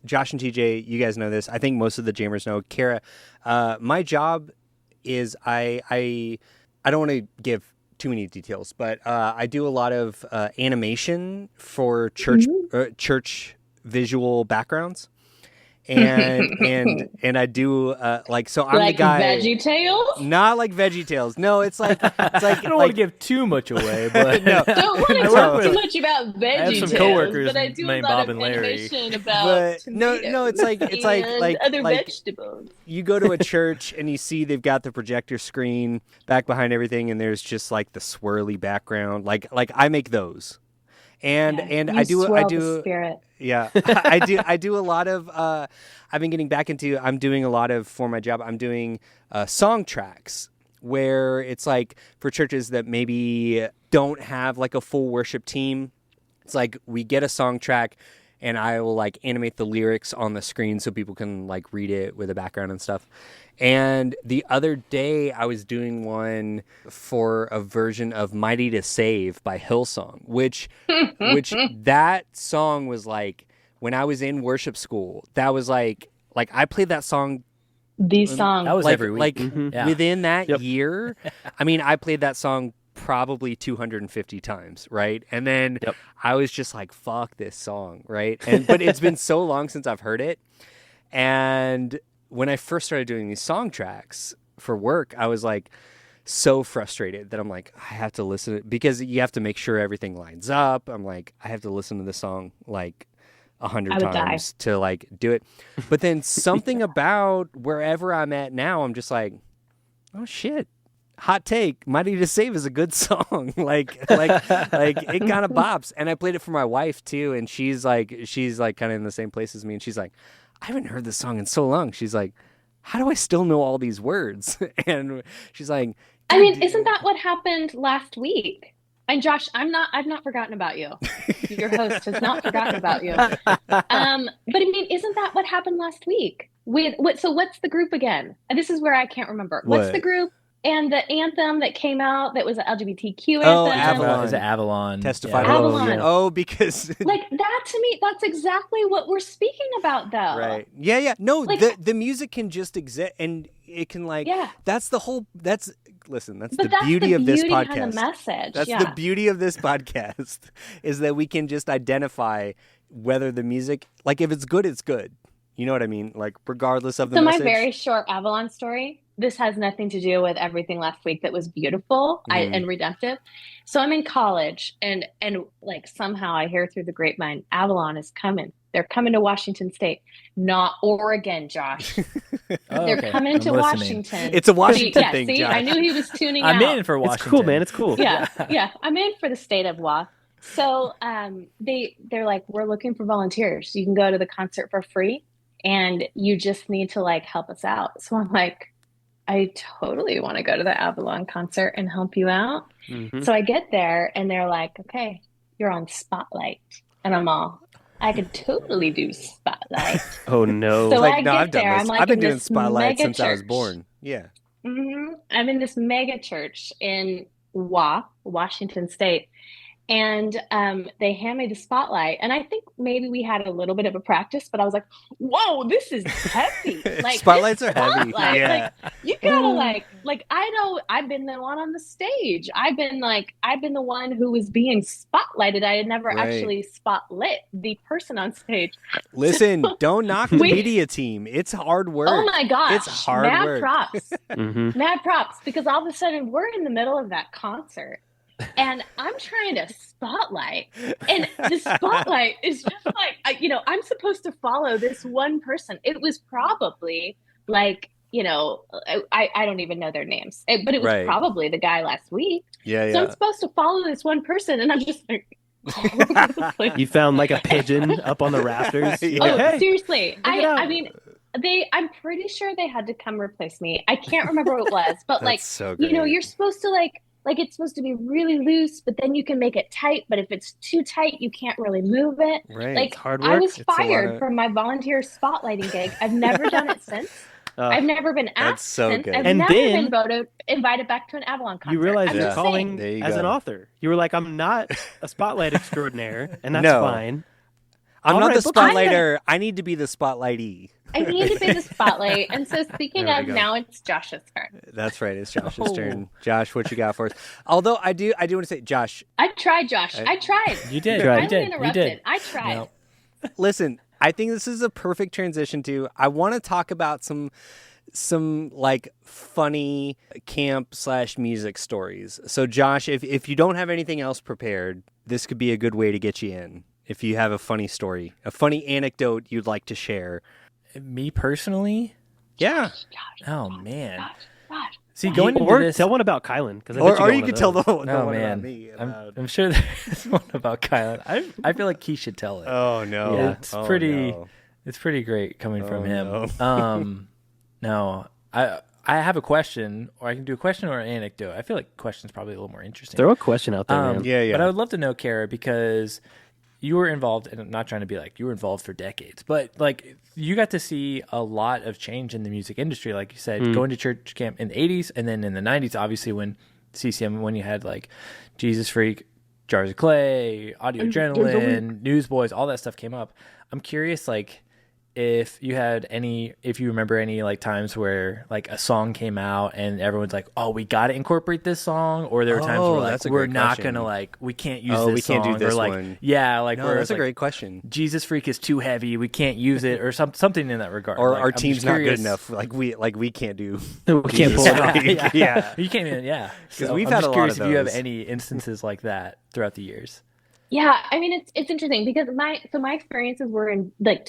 Josh and TJ, you guys know this. I think most of the Jammers know. Cara, my job is I don't want to give too many details, but I do a lot of animation for church visual backgrounds. And I do so I'm Like the guy. Veggie Tales? Not like Veggie Tales. No, it's like I don't want to give too much away, but No. Don't want I to work talk with- too much about Veggie have some Tales, coworkers but I do a named lot Bob of and Larry. animation about But no, tomatoes it's like and other like vegetables. you go to a church and you see they've got the projector screen back behind everything, and there's just like the swirly background. Like I make those, and You I swirl the do. spirit. Yeah, I do a lot of. I've been getting back into. I'm doing a lot of for my job. I'm doing song tracks where it's like for churches that maybe don't have like a full worship team. It's like we get a song track, and I will like animate the lyrics on the screen so people can like read it with a background and stuff. And the other day I was doing one for a version of Mighty to Save by Hillsong, which that song was like when I was in worship school, that was like I played that song These songs. That was like every week. like Mhm. Yeah. within that Yep. year. I mean, I played that song probably 250 times, right? And then Yep. I was just like, fuck this song, right? But it's been so long since I've heard it. And when I first started doing these song tracks for work, I was like so frustrated that I'm like, I have to listen because you have to make sure everything lines up. I'm like, I have to listen to the song like 100 I would die. times to like do it. But then something about wherever I'm at now, I'm just like, oh shit. Hot take, Mighty to Save is a good song. like it kind of bops. And I played it for my wife too, and she's like kind of in the same place as me, and she's like, I haven't heard this song in so long. She's like, how do I still know all these words? And she's like, I mean, isn't that what happened last week? And Josh, I've not forgotten about you. Your host has not forgotten about you. But I mean, isn't that what happened last week? So what's the group again? And this is where I can't remember. What's What? the group? And the anthem that came out that was an LGBTQ Oh, anthem. Avalon. Is it Avalon? Testify. Yeah. Oh, Avalon. yeah. Oh, because Like that to me, that's exactly what we're speaking about, though. right. Yeah. No, Like, the music can just exist, and it can like. yeah. That's the whole. Listen. That's But the that's beauty the of this beauty behind podcast. the message. That's yeah. the beauty of this podcast is that we can just identify whether the music, like if it's good, it's good. You know what I mean? Like regardless of the So message. my very short Avalon story, this has nothing to do with everything last week that was beautiful and redemptive. So I'm in college and like somehow I hear through the grapevine, Avalon is coming. They're coming to Washington State, not Oregon, Josh. Oh, They're okay. coming I'm to listening. Washington. It's a Washington yeah, thing, see, Josh. I knew he was tuning I'm out. in for Washington. It's cool, man. It's cool. Yeah. I'm in for the state of Wa. So they're like, we're looking for volunteers. You can go to the concert for free, and you just need to like help us out. So I'm like, I totally want to go to the Avalon concert and help you out. Mhm. So I get there, and they're like, okay, you're on Spotlight, and I'm all, I could totally do Spotlight. Oh no. So Like, I no, get I've done there, this. I'm like I've been in doing this Spotlight mega since I was church. born. Yeah. I'm in this mega church in Washington State. And they hand me the spotlight. And I think maybe we had a little bit of a practice, but I was like, whoa, this is heavy. Like Spotlights this are heavy. spotlight, Yeah. like you gotta like I know I've been the one on the stage. I've been the one who was being spotlighted. I had never Right. actually spotlit the person on stage. Listen, don't knock the We- media team. It's hard work. Oh my gosh. It's hard Mad work. props. Mhm. Mad props, because all of a sudden we're in the middle of that concert and I'm trying to spotlight, and the spotlight is just like, I'm supposed to follow this one person. It was probably like, I don't even know their names, but it was Right. probably the guy last week. Yeah, So I'm yeah. supposed to follow this one person, and I'm just like, all over the place. You found like a pigeon up on the rafters. Yeah. Oh, Hey, seriously. check it out. I mean, I'm pretty sure they had to come replace me. I can't remember what it was, but like, That's so great. you're supposed to like it's supposed to be really loose, but then you can make it tight. But if it's too tight, you can't really move it. Right. Like It's hard I work. was It's a lot fired of- from my volunteer spotlighting gig. I've never done it since. I've never been asked so since. good. I've And never then- been invited back to an Avalon concert. You realize I'm your Yeah. just calling saying. There you as go. an author. You were like, I'm not a spotlight extraordinaire, and that's No. fine. I'm All not right, the but I'm spotlighter. I need to be the spotlightee. I need to be the spotlight. And so speaking There we of, go. now it's Josh's turn. That's right. It's Josh's Oh. turn. Josh, what you got for us? Although I do want to say, Josh, I tried, Josh. I tried. You did. Tried. You I did. You interrupted. did. I tried. No. listen, I think this is a perfect transition to, I want to talk about some like funny camp/music stories. So Josh, if you don't have anything else prepared, this could be a good way to get you in. If you have a funny story, a funny anecdote you'd like to share. Me personally? Yeah. Oh man. Gosh. See, going into Or this, tell one about Kylan, because Or you could tell the one oh about man, me. I'm sure there's one about Kylan. I feel like he should tell it. Oh no. Yeah, it's Oh, pretty. no. It's pretty great coming from him. no. No, I have a question, or I can do a question or an anecdote. I feel like question's probably a little more interesting. Throw a question out there, man. Yeah, yeah. But I would love to know, Cara, because you were involved, and I'm not trying to be like you were involved for decades, but like you got to see a lot of change in the music industry. Like you said, going to church camp in the 80s, and then in the 90s, obviously when CCM, when you had like Jesus Freak, Jars of Clay, Audio Adrenaline, Newsboys, all that stuff came up. I'm curious, like, if you remember any like times where like a song came out and everyone's like, oh, we got to incorporate this song, or there were times where like that's a we're great not question. gonna like we can't use Oh, this we can't do song, this or like one. yeah, like No, where that's it's a like, great question. Jesus Freak is too heavy, we can't use it, or something in that regard. Or Like, our I'm just team's not good curious. enough. Like we can't do. We can't pull it Yeah. off. Yeah. You can't even, yeah. 'Cause So we've I'm had just a lot curious of if you have those. any instances like that throughout the years. Yeah, I mean it's interesting because my experiences were in like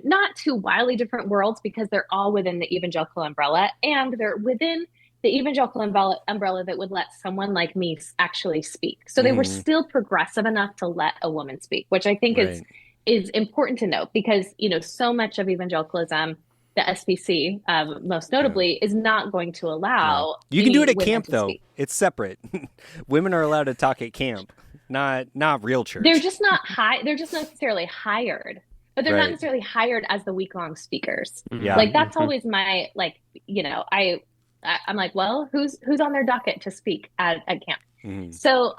not two wildly different worlds, because they're all within the evangelical umbrella, and they're within the evangelical umbrella that would let someone like me actually speak. So they were still progressive enough to let a woman speak, which I think Right. is important to note, because so much of evangelicalism, the SBC most notably, is not going to allow You can do it any at women camp to though. speak. It's separate. Women are allowed to talk at camp, not real church. They're just not they're just necessarily hired, but they're Right. not necessarily hired as the week-long speakers. Yeah. Like that's always my, like, I'm like, well, who's on their docket to speak at camp? Mhm. So,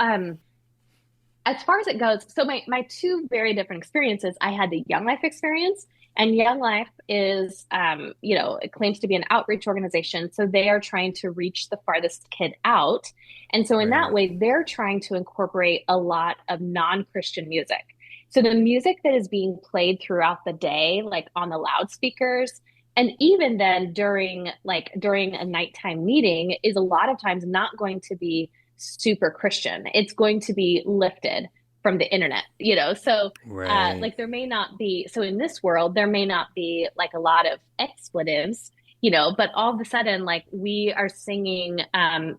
as far as it goes, so my two very different experiences, I had the Young Life experience, and Young Life is, it claims to be an outreach organization. So they are trying to reach the farthest kid out. And so in that Right. way, they're trying to incorporate a lot of non-Christian music. So the music that is being played throughout the day, like on the loudspeakers, and even then during a nighttime meeting, is a lot of times not going to be super Christian. It's going to be lifted from the internet, So, Right. like there may not be, so in this world, there may not be like a lot of expletives, but all of a sudden, like we are singing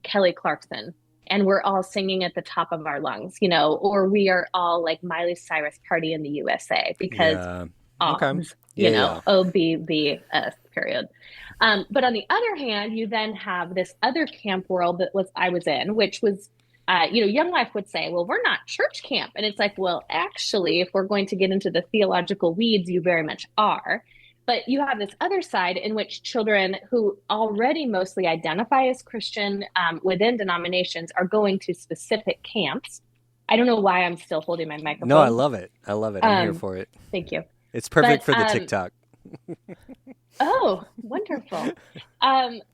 Kelly Clarkson and we're all singing at the top of our lungs, or we are all like Miley Cyrus Party in the USA because Yeah. Okay. OBS, Yeah. OBBS, period. But on the other hand, you then have this other camp world I was in, which was, Young Life would say, well, we're not church camp. And it's like, well, actually, if we're going to get into the theological weeds, you very much are. But you have this other side in which children who already mostly identify as Christian within denominations are going to specific camps. I don't know why I'm still holding my microphone. No, I love it. I love it. I'm here for it. Thank you. It's perfect But, for the TikTok. Oh, wonderful.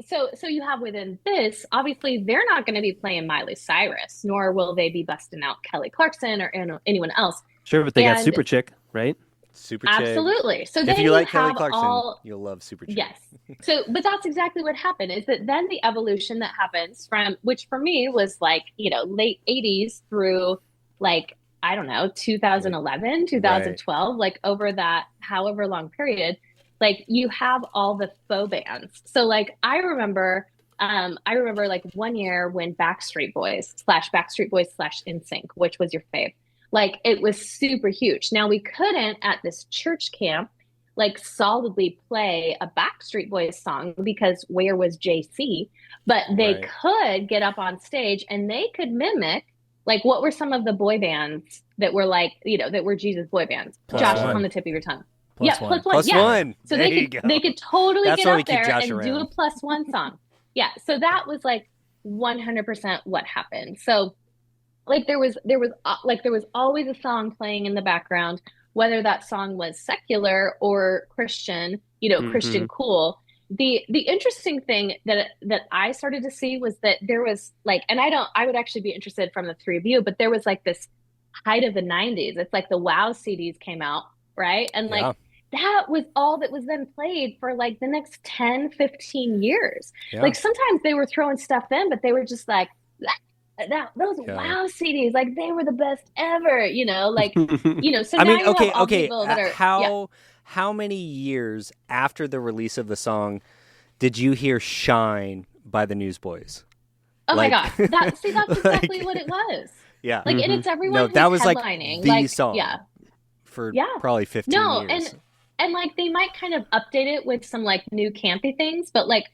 So you have within this, obviously, they're not going to be playing Miley Cyrus, nor will they be busting out Kelly Clarkson or anyone else. Sure, but they got And Super Chick, right? Super Chick. absolutely. So If then you like Kelly have Clarkson, all, you'll love Super Chick. yes. So, but that's exactly what happened is that then the evolution that happens from, which for me was like, late 80s through like, I don't know, 2011, 2012, like over that however long period, like you have all the faux bands. So like I remember like one year when Backstreet Boys slash NSYNC, which was your fave, like it was super huge. Now we couldn't at this church camp like solidly play a Backstreet Boys song because where was JC? But they Right. could get up on stage and they could mimic like what were some of the boy bands that were like, that were Jesus boy bands. Plus Josh, one. on the tip of your tongue. Plus Yeah, one. plus one. Plus Yeah. one. So There they you could go. they could totally That's get why we up keep there Josh and around. do a plus one song. Yeah. So that was like 100% what happened. So like there was always a song playing in the background, whether that song was secular or Christian, Mm-hmm. Christian cool. The interesting thing that I started to see was that there was like, and I would actually be interested from the three of you, but there was like this height of the 90s. It's like the Wow CDs came out, right? And like Yeah. that was all that was then played for like the next 10, 15 years. Yeah. Like sometimes they were throwing stuff in, but they were just like those Yeah. Wow CDs, like they were the best ever, like, so I now mean, you okay, have all okay. people that are, yeah. How many years after the release of the song did you hear "Shine" by the Newsboys? Oh my Like- God. That's exactly Like- what it was. Yeah. Like, and it's everyone No, who's that was like headlining. the Like, song yeah. for Yeah. probably 15 No, years. and like they might kind of update it with some like new campy things, but like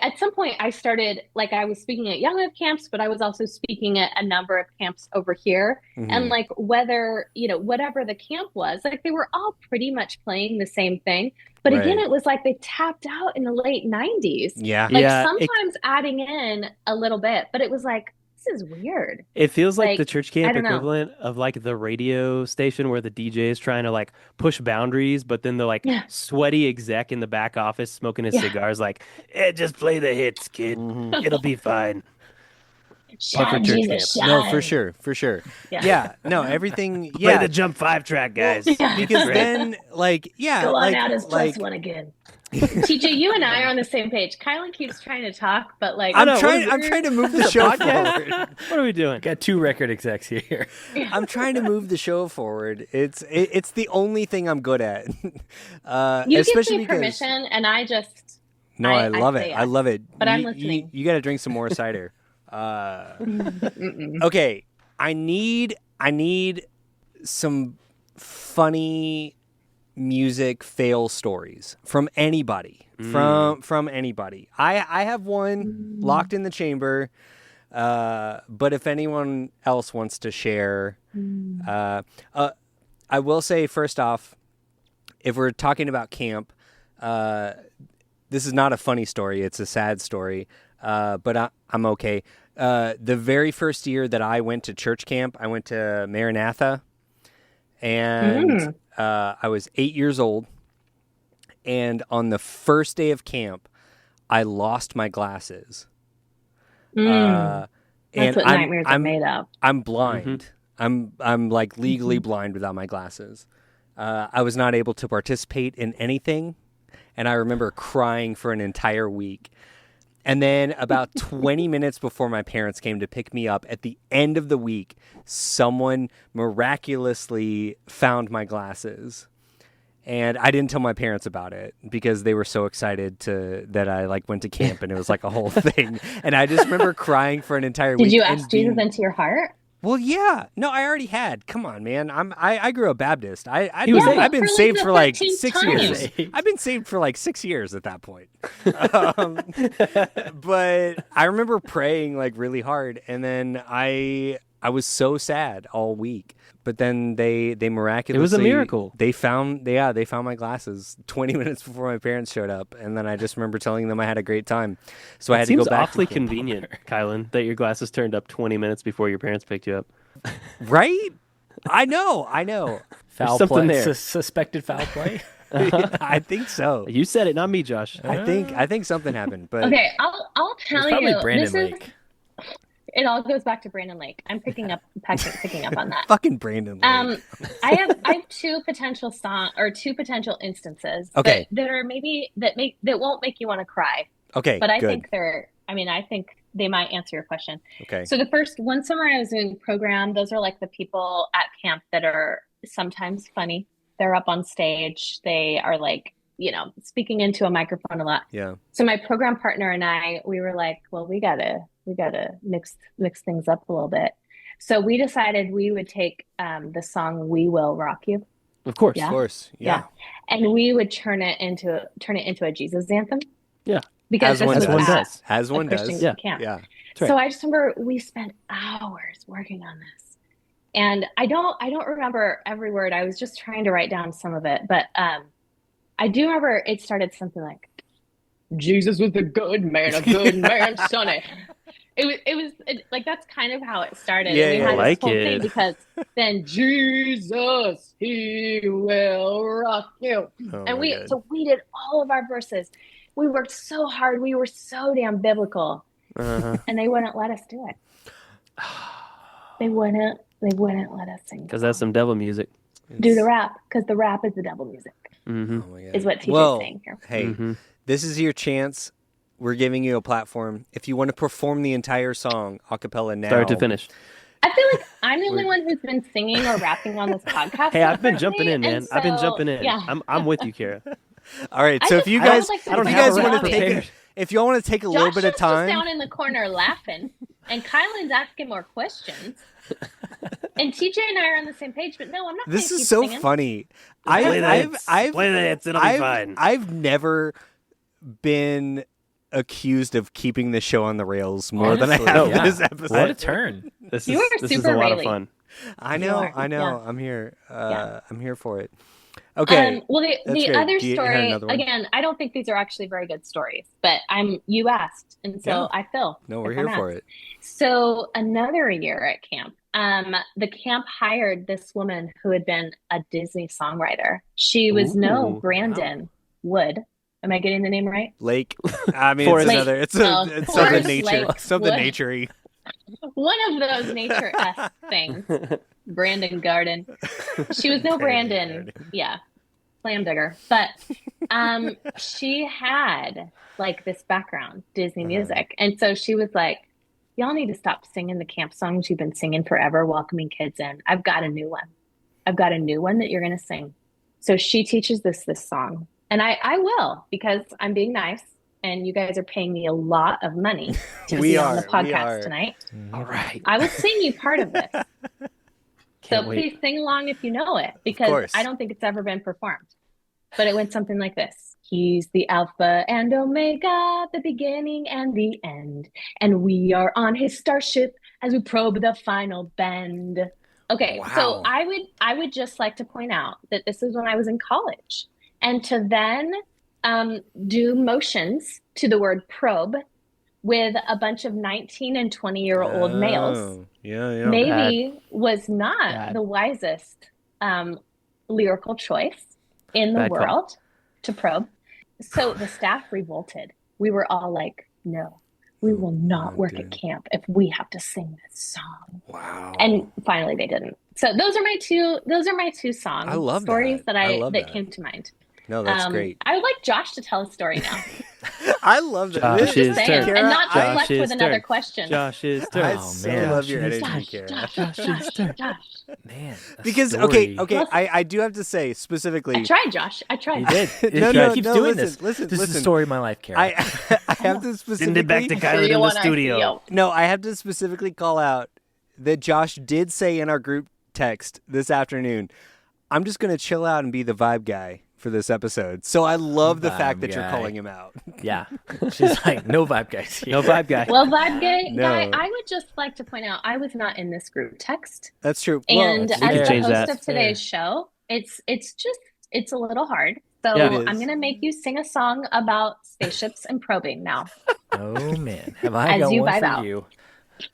at some point I started like I was speaking at Young Life camps, but I was also speaking at a number of camps over here. Mhm. And like whether, whatever the camp was, like they were all pretty much playing the same thing. But again, Right. it was like they tapped out in the late 90s. Yeah. Like Yeah, sometimes adding in a little bit, but it was like, this is weird. It feels like the Like, church I camp don't know. equivalent of like the radio station where the DJ is trying to like push boundaries, but then the like Yeah. sweaty exec in the back office smoking his Yeah. cigars, like, just play the hits, kid. Mhm. It'll be fine. Shine, church Jesus, camp. No, shine. for sure. Yeah. Yeah. No, everything. Play Yeah. the jump 5 track, guys. Yeah. Because Great. then, like, yeah, Go on like, out as plus one again. TJ, you and I are on the same page. Kylan keeps trying to talk, but like I'm know, what trying. is it? I'm trying to move the Is it show a podcast? forward. What are we doing? Got two record execs here. I'm trying to move the show forward. It's the only thing I'm good at. you Especially give me because permission, and I just no, I love say it. yes. I love it. But I'm You- listening. You got to drink some more cider. Mm-mm. Okay, I need some funny music fail stories from anybody. From anybody. I have one locked in the chamber. But if anyone else wants to share, I will say first off, if we're talking about camp, this is not a funny story. It's a sad story, but I'm okay. The very first year that I went to church camp, I went to Maranatha, and I was 8 years old. And on the first day of camp, I lost my glasses. That's what nightmares are made of. I'm blind. I'm like legally blind without my glasses. I was not able to participate in anything, and I remember crying for an entire week. And then about 20 minutes before my parents came to pick me up, at the end of the week, someone miraculously found my glasses. And I didn't tell my parents about it because they were so excited that I like went to camp, and it was like a whole thing. And I just remember crying for an entire week. Did you ask Jesus into your heart? Well, yeah. No, I already had. Come on, man. I grew up Baptist. I've been for saved for like 6 13 years. I've been saved for like 6 years at that point. But I remember praying like really hard, and then I was so sad all week. But then they miraculously, it was a miracle. They found my glasses 20 minutes before my parents showed up, and then I just remember telling them I had a great time. So I had to go back. Seems awfully convenient, Kylan, that your glasses turned up 20 minutes before your parents picked you up. Right? I know. Foul something play, there. Suspected foul play. I think so. You said it, not me, Josh. I think something happened. But Okay, I'll tell It's probably you. Brandon Lake. It all goes back to Brandon Lake. I'm picking up on that. Fucking Brandon Lake. I have two potential instances. Okay. That are maybe that won't make you want to cry. Okay. But I good. think I think they might answer your question. Okay. So the first one summer I was doing program, those are like the people at camp that are sometimes funny. They're up on stage. They are like, speaking into a microphone a lot. Yeah. So my program partner and I, we were like, well, we gotta mix things up a little bit. So we decided we would take the song "We Will Rock You." Of course. Yeah? Of course. Yeah. And we would turn it into a Jesus anthem. Yeah. Because As one this was does. at As one a Christian does. camp. Yeah. Right. So I just remember we spent hours working on this. And I don't remember every word. I was just trying to write down some of it, but I do remember it started something like, "Jesus was a good man, Sonny." It was like, that's kind of how it started. Yeah, and we yeah. had I like this whole it. thing because then Jesus, he will rock you. Oh And my God. so we did all of our verses. We worked so hard. We were so damn biblical. Uh-huh. And they wouldn't let us do it. They wouldn't let us sing. Because that's some devil music. Do the rap, because the rap is the devil music, Mm-hmm. Oh my God. is what TJ's Well, saying here. hey, Mm-hmm. this is your chance. We're giving you a platform. If you want to perform the entire song a cappella now, Start to finish. I feel like I'm the only one who's been singing or rapping on this podcast. Hey, I've been differently, jumping in, man. and I've been so, jumping in. Yeah. I'm with you, Kara. All right. I So just- if you I guys, would like to if you sing guys a want rap. to take, if y'all want to take a little bit of Josh is time, just down in the corner laughing, and Kylan's asking more questions. And TJ and I are on the same page, but no, I'm not. this gonna is keep so singing. funny. Play the hits. I've Play the hits. It'll be fine. I've never been accused of keeping the show on the rails more than I Honestly, have yeah. this episode. What a turn. This You is are this is super a lot of Rayleigh. fun. I You know. are, I know. yeah. I'm here. Yeah. I'm here for it. Okay. Well, the That's great. other Do you have story, another one? again, I don't think these are actually very good stories, but you asked, and so Yeah. I feel. No, we're if here I'm for asked. it. So another year at camp, the camp hired this woman who had been a Disney songwriter. She was no Ooh, Brandon Wood. Am I getting the name right? Lake. I mean, Forest it's Lake. another. It's Forest something nature. Lake Something Wood. naturey. One of those nature-esque things. Brandon Garden. She was no Brandon Brandon. Garden. Yeah. Clam digger. But she had like this background, Disney music. And so she was like, y'all need to stop singing the camp songs you've been singing forever, welcoming kids in. I've got a new one. I've got a new one that you're going to sing. So she teaches this song. And I will, because I'm being nice. And you guys are paying me a lot of money to We be on are, the we are. podcast tonight. All right. I will sing you part of this. Can't So wait. please sing along if you know it, because course. I don't think it's ever been performed. But it went something like this. He's the Alpha and Omega, the beginning and the end. And we are on his starship as we probe the final bend. Okay, so Wow. I would just like to point out that this is when I was in college. And to then do motions to the word probe with a bunch of 19 and 20-year-old males. Oh, yeah. Maybe was not Bad. the wisest lyrical choice in the Bad call. world to probe. So the staff revolted. We were all like, no, we will not work at camp if we have to sing this song. Wow. And finally they didn't. So those are my two song I love stories that. that I love that. came to mind. No, that's great. I would like Josh to tell a story now. I love that. Josh's turn. And not Josh's deflect with another turn. question. Josh's turn. I Oh, so man. love your energy, Josh, Cara. Josh. Man, a Because story. okay, I do have to say specifically. I tried, Josh. I tried. He did. No, He no, keeps no, doing listen, this. listen, This is the listen. story of my life, Cara. I have to Send it back to specifically. Kyler in the studio. No, I have to specifically call out that Josh did say in our group text this afternoon, I'm just going to chill out and be the vibe guy for this episode. So I love the fact that you're guy. calling him out. Yeah. She's like, no vibe guys. No vibe guy. Well, vibe No. guy, I would just like to point out I was not in this group text. That's true. And that's as fair. the change host that. of today's show, it's a little hard. So Yeah, it is. I'm going to make you sing a song about spaceships and probing now. Oh, man. Have I As got you one vibe for out. you?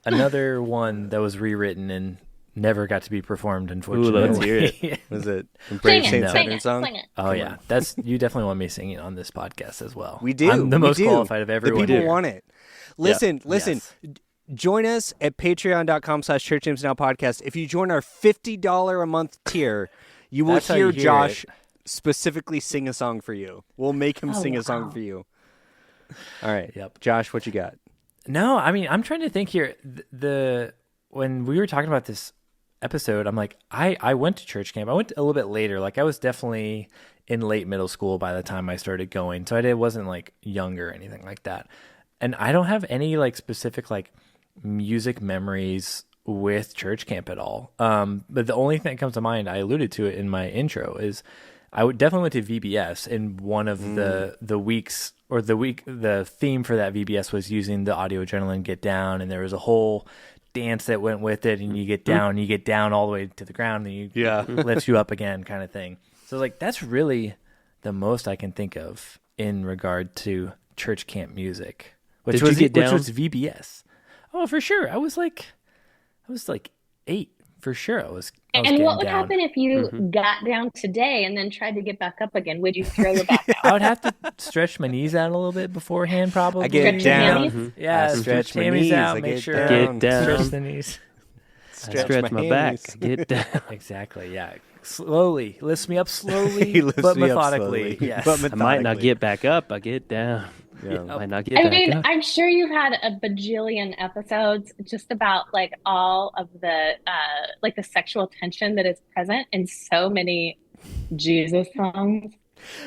Another one that was rewritten and never got to be performed, unfortunately. let's hear it. Was it a Brave Sing Saint it, No. sing Southern it, song? sing it. Oh, yeah. You definitely want me singing on this podcast as well. We do. I'm the we most do. qualified of everyone The people here. want it. Listen. Yes. Join us at patreon.com/churchnames now podcast. If you join our $50 a month tier, you will That's how hear you hear Josh it. specifically sing a song for you. We'll make him sing a song wow. for you. All right. Yep. Josh, what you got? No, I mean, I'm trying to think here. When we were talking about this episode, I'm like, I went to church camp. I went a little bit later. Like, I was definitely in late middle school by the time I started going. So I wasn't like younger or anything like that. And I don't have any like specific like music memories with church camp at all. But the only thing that comes to mind, I alluded to it in my intro, is I definitely went to VBS, and one of the weeks or the theme for that VBS was using the audio adrenaline Get Down, and there was a whole dance that went with it, and you get down all the way to the ground, and lifts you up again, kind of thing. So like that's really the most I can think of in regard to church camp music, which Did you get down? was VBS. Oh, for sure. I was like 8 for sure. I was And getting what would down. happen if you got down today and then tried to get back up again? Would you throw it back out? I would have to stretch my knees out a little bit beforehand, probably. I get Stretch your down. hammies? Yeah, I stretch my hammies knees. out. I Make get sure Get down. stretch the knees. Stretch my back. hammies. Get down. Exactly. Yeah. Slowly lifts me up slowly, He lifts but me up methodically. slowly. Yes. But I might not methodically. get back up. I get down. Yeah. I might not get I back mean, up. I'm sure you've had a bajillion episodes just about like all of the like the sexual tension that is present in so many Jesus songs.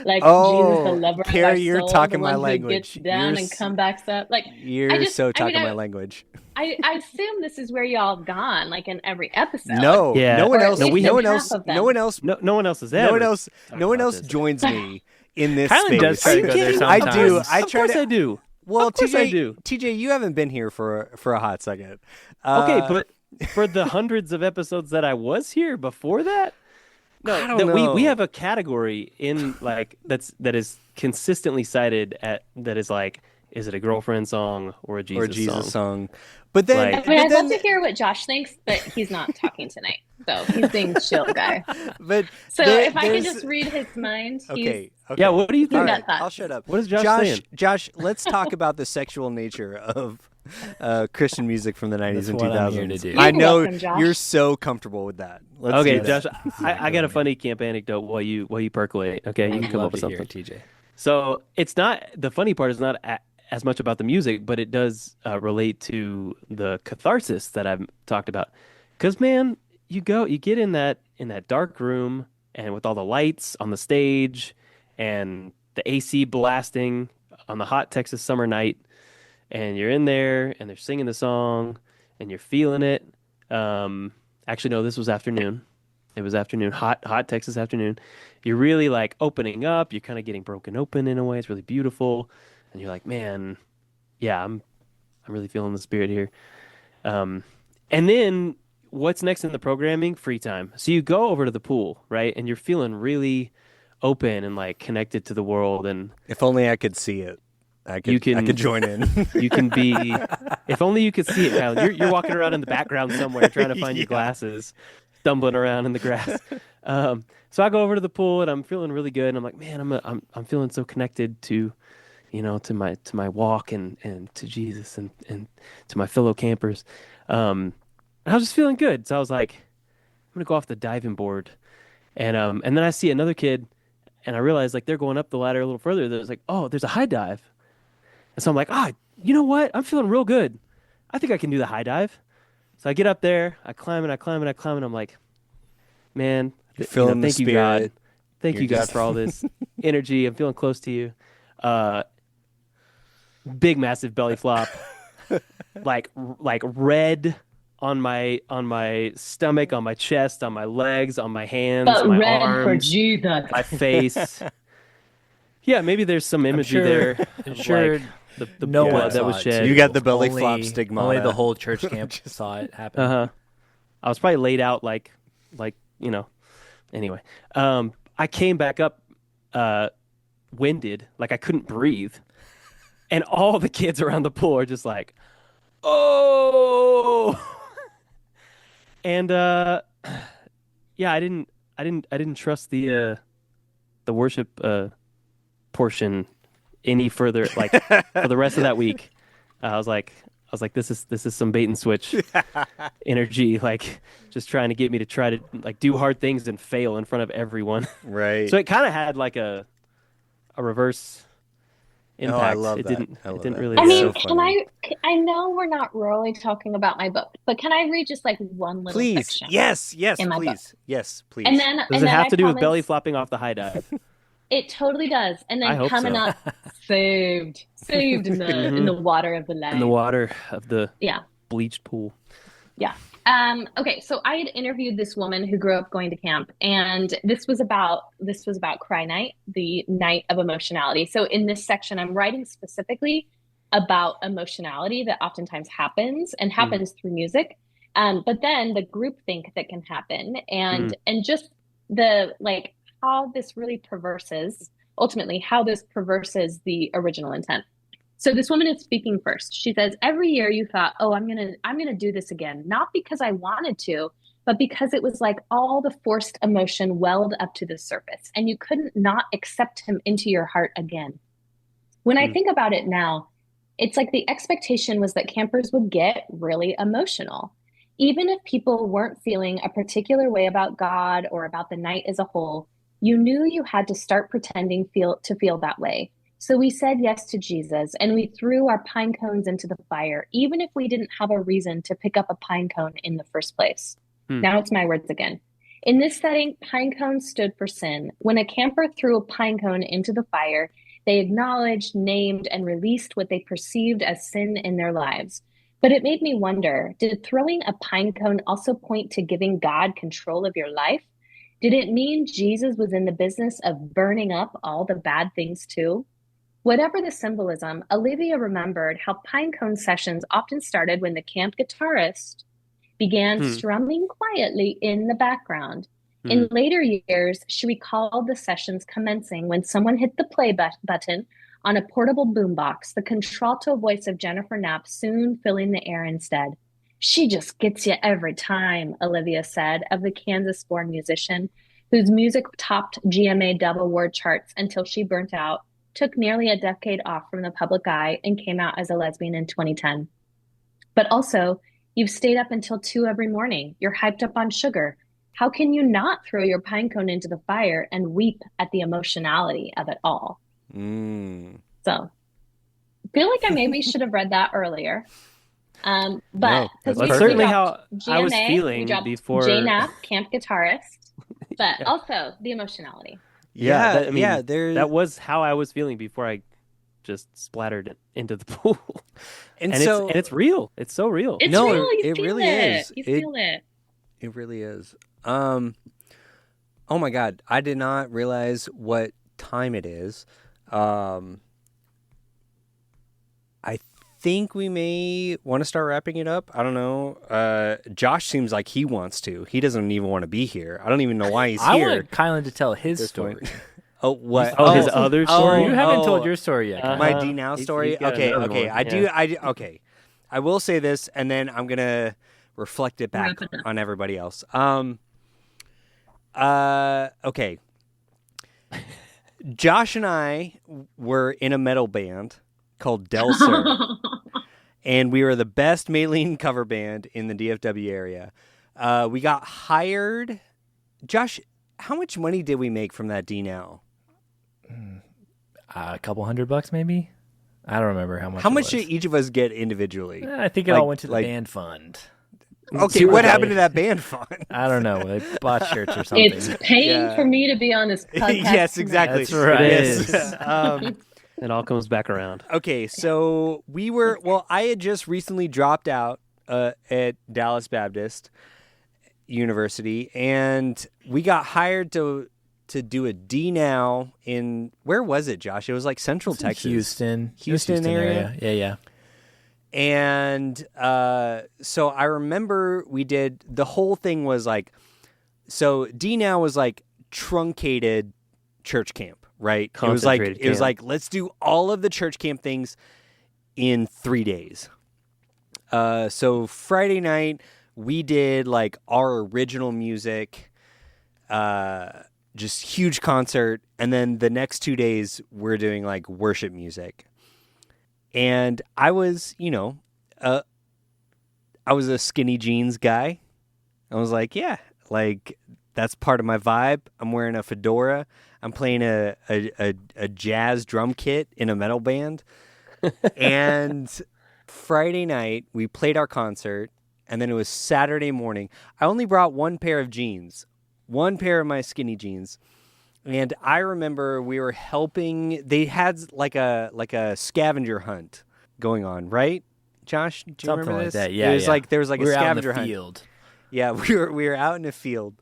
Like Jesus, the lover of Cara, our you're soul, talking the my one language. who gets down You're and s- come back up. Like You're I just- so I mean, talking my I- language. I assume this is where y'all have gone, like in every episode. No, Yeah. no one Or else. at least No one half else. of them. No one else. No one else is No ever. one else. talked No one about else this. joins me in this Kylan space. does try to go there I sometimes. do. I Of try course to. I do. Well, Of course I TJ, do. TJ, you haven't been here for a hot second. Okay, but for the hundreds of episodes that I was here before that, I don't that know. we have a category in like that is consistently cited at that is like, is it a girlfriend song or a Jesus, or a Jesus song? song. But then, Like- I mean, but I'd then, love to hear what Josh thinks, but he's not talking tonight. So he's being chill guy. but So there- if I could there's- just read his mind, okay, okay. Yeah, what do you think? All Got right, that. I'll shut up. What is Josh saying? Josh, let's talk about the sexual nature of Christian music from the 90s That's and what 2000s. I'm here to do. I You're know welcome, Josh. you're so comfortable with that. Let's Okay, do that. Josh, I got a funny camp anecdote while you percolate. Okay, you can come up with something. TJ. So it's not the funny part is not as much about the music, but it does relate to the catharsis that I've talked about. Because man, you get in that dark room and with all the lights on the stage and the AC blasting on the hot Texas summer night, and you're in there and they're singing the song and you're feeling it. Actually, no, this was afternoon. It was afternoon, hot Texas afternoon. You're really like opening up. You're kind of getting broken open in a way. It's really beautiful, and you're like, man, yeah, I'm really feeling the spirit here. And then what's next in the programming? Free time. So you go over to the pool, right? And you're feeling really open and like connected to the world. And if only I could see it. I could join in. You can be, if only you could see it, Kyle. You're walking around in the background somewhere trying to find your glasses, stumbling around in the grass. So I go over to the pool and I'm feeling really good. And I'm like, man, I'm feeling so connected to, to my walk and to Jesus and to my fellow campers. And I was just feeling good. So I was like, I'm gonna go off the diving board. And then I see another kid and I realize like they're going up the ladder a little further. There's like, oh, there's a high dive. And so I'm like, you know what? I'm feeling real good. I think I can do the high dive. So I get up there, I climb and I climb and I climb, and I'm like, man, thank you, God. Thank you, God, for all this energy. I'm feeling close to you. Big, massive belly flop, like red on my stomach, on my chest, on my legs, on my hands, my red arms, for Jesus. my face. Yeah, maybe there's some imagery there. I'm sure the no blood one that was saw it, shed. too. You got the belly flop Only stigmata. the whole church camp saw it happen. I was probably laid out like Anyway, I came back up winded, like I couldn't breathe, and all the kids around the pool are just like, "Oh!" And yeah, I didn't trust the worship portion any further. Like for the rest of that week, I was like, this is some bait and switch energy, like just trying to get me to try to like do hard things and fail in front of everyone. Right. So it kind of had like a reverse impact. I love it that. didn't really. I mean, so can I know we're not really talking about my book, but can I read just like one little please. section? Yes, in my please. book? Yes, please. And then Does it have to do with belly flopping off the high dive? It totally does. And I then hope coming so. up, saved in the water of the light. In the water of the Yeah. bleached pool. Yeah. Okay, so I had interviewed this woman who grew up going to camp, and this was about Cry Night, the night of emotionality. So in this section, I'm writing specifically about emotionality that oftentimes happens through music. But then the groupthink that can happen and just the like how this really ultimately how this perverses the original intent. So this woman is speaking first. She says, every year you thought, oh, I'm gonna do this again, not because I wanted to, but because it was like all the forced emotion welled up to the surface, and you couldn't not accept him into your heart again. When I think about it now, it's like the expectation was that campers would get really emotional. Even if people weren't feeling a particular way about God or about the night as a whole, you knew you had to start pretending to feel that way. So we said yes to Jesus, and we threw our pine cones into the fire, even if we didn't have a reason to pick up a pine cone in the first place. Now it's my words again. In this setting, pine cones stood for sin. When a camper threw a pine cone into the fire, they acknowledged, named, and released what they perceived as sin in their lives. But it made me wonder, did throwing a pine cone also point to giving God control of your life? Did it mean Jesus was in the business of burning up all the bad things too? Whatever the symbolism, Olivia remembered how pine cone sessions often started when the camp guitarist began strumming quietly in the background. In later years, she recalled the sessions commencing when someone hit the play button on a portable boombox, the contralto voice of Jennifer Knapp soon filling the air instead. She just gets you every time, Olivia said of the Kansas-born musician whose music topped GMA Dove Award charts until she burnt out, took nearly a decade off from the public eye, and came out as a lesbian in 2010. But also, you've stayed up until 2 every morning. You're hyped up on sugar. How can you not throw your pine cone into the fire and weep at the emotionality of it all? So, I feel like I maybe should have read that earlier. But No, that's we certainly dropped how I was GMA, feeling we dropped before. J Knapp, camp guitarist, but also the emotionality. That was how I was feeling before I just splattered it into the pool. And it's real. It's so real. It's No, real. You it feel really it. is. You feel it. It really is. Oh my God, I did not realize what time it is. I think we may want to start wrapping it up. I don't know. Josh seems like he wants to. He doesn't even want to be here. I don't even know why he's I here. want Kylan to tell his This story. point. Oh, what? Oh, his other story? You haven't told your story yet. Uh-huh. My D Now story. He's got Okay. another one, I do. yeah. Okay. I will say this, and then I'm gonna reflect it back Wrap it up. on everybody else. Okay. Josh and I were in a metal band called Del Sur, and we were the best Maylene cover band in the DFW area. We got hired. Josh, how much money did we make from that D Now? A couple $100 maybe. I don't remember how much. How much did each of us get individually? I think it all went to the band fund. Okay, what happened to that band fund? I don't know. They bought shirts or something. It's paying for me to be on this podcast. Yes, exactly. That's right. Yes. It all comes back around. Okay, so I had just recently dropped out at Dallas Baptist University, and we got hired to do a D Now in, where was it, Josh? It was like Central Texas. Houston area. Yeah. And so I remember we did, the whole thing was like, so D Now was like truncated church camp, right? It was like, let's do all of the church camp things in 3 days. So Friday night we did like our original music, just huge concert. And then the next 2 days we're doing like worship music. And I was, I was a skinny jeans guy. I was like, yeah, like that's part of my vibe. I'm wearing a fedora. I'm playing a jazz drum kit in a metal band. And Friday night we played our concert, and then it was Saturday morning. I only brought one pair of jeans, one pair of my skinny jeans. And I remember we were helping. They had like a scavenger hunt going on, right, Josh? Do you Something remember like this? that. Yeah, It was like there was like we a were scavenger out in the hunt. field. Yeah, we were out in the field.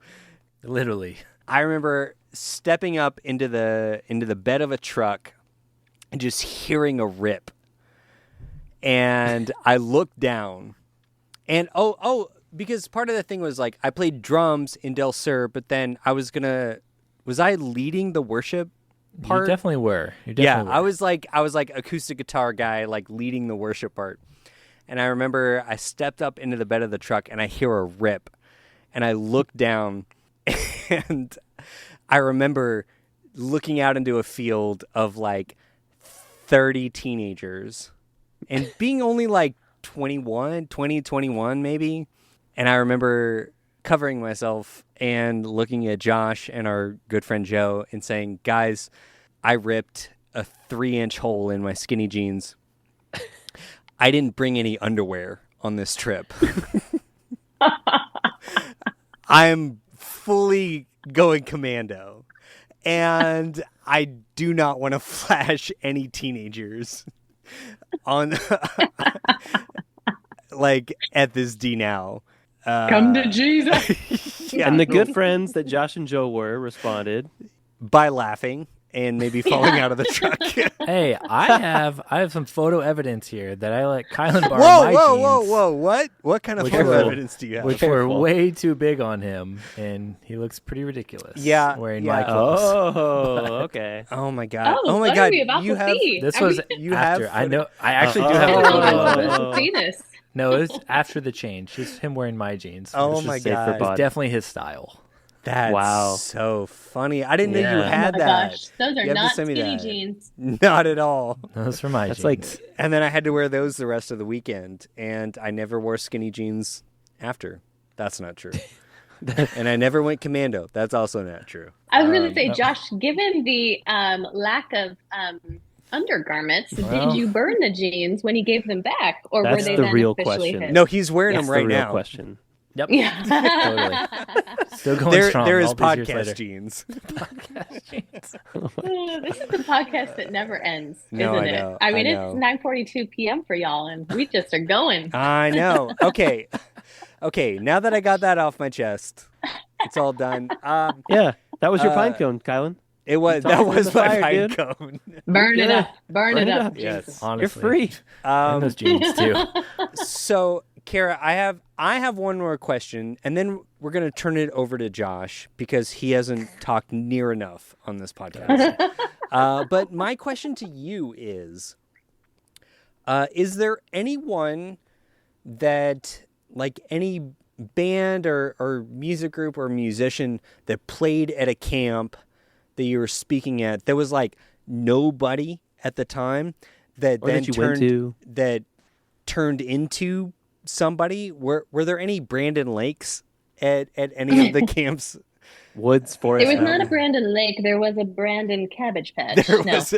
Literally. I remember stepping up into the bed of a truck and just hearing a rip. And I looked down, and because part of the thing was like I played drums in Del Sur, but then was I leading the worship part? You definitely were. I was like acoustic guitar guy, like leading the worship part. And I remember I stepped up into the bed of the truck and I hear a rip, and I look down, and I remember looking out into a field of like 30 teenagers and being only like 21 maybe. And I remember covering myself and looking at Josh and our good friend Joe and saying, guys, I ripped a 3-inch hole in my skinny jeans. I didn't bring any underwear on this trip. I'm fully going commando, and I do not want to flash any teenagers on like at this D Now. Come to Jesus. Yeah. And the good friends that Josh and Joe were responded by laughing and maybe falling out of the truck. Hey, I have some photo evidence here that I let Kylan borrow my jeans. Whoa! What kind of photo evidence do you have? Which were way too big on him, and he looks pretty ridiculous. Yeah, wearing my clothes. Oh, okay. Oh my god! Oh my what god! Are we about you to have see? This Are was you after. have I know. I actually do I have don't the know photo if of I it. want to see this. No, it was after the change. It's him wearing my jeans. Oh It's my just safe for god! body. It's definitely his style. That's Wow. so funny. I didn't know you Yeah. had Oh my that. gosh, those are You have to not send me skinny that. jeans. Not at all. Those for my That's jeans. like And then I had to wear those the rest of the weekend, and I never wore skinny jeans after. That's not true. And I never went commando. That's also not true. I was going to say, Josh, given the lack of undergarments, Well. did you burn the jeans when he gave them back, or were That's they the then real officially question. his? No, he's wearing that's them the right real now. question. Yep. Yeah. Totally. Still going They're strong. his all these years podcast later. jeans. This is the podcast that never ends, No, isn't I it? know, I mean, I it's know. 9:42 p.m. for y'all, and we just are going. I know. Okay. Now that I got that off my chest, it's all done. Yeah, that was your pine cone, Kylan. It was Toss that it in was the my fire, pine dude. cone. Burn it Yeah. up. Burn it up. Yes. Jesus. Honestly. You're free. And those jeans too. So Cara, I have one more question, and then we're going to turn it over to Josh because he hasn't talked near enough on this podcast. But my question to you is there anyone that, like any band or music group or musician that played at a camp that you were speaking at that was like nobody at the time that Or then that you went to. that turned into somebody? Were there any Brandon Lakes at any of the camps? Woods, forest. There was not a mountain. Brandon Lake. There was a Brandon Cabbage Patch. There No. was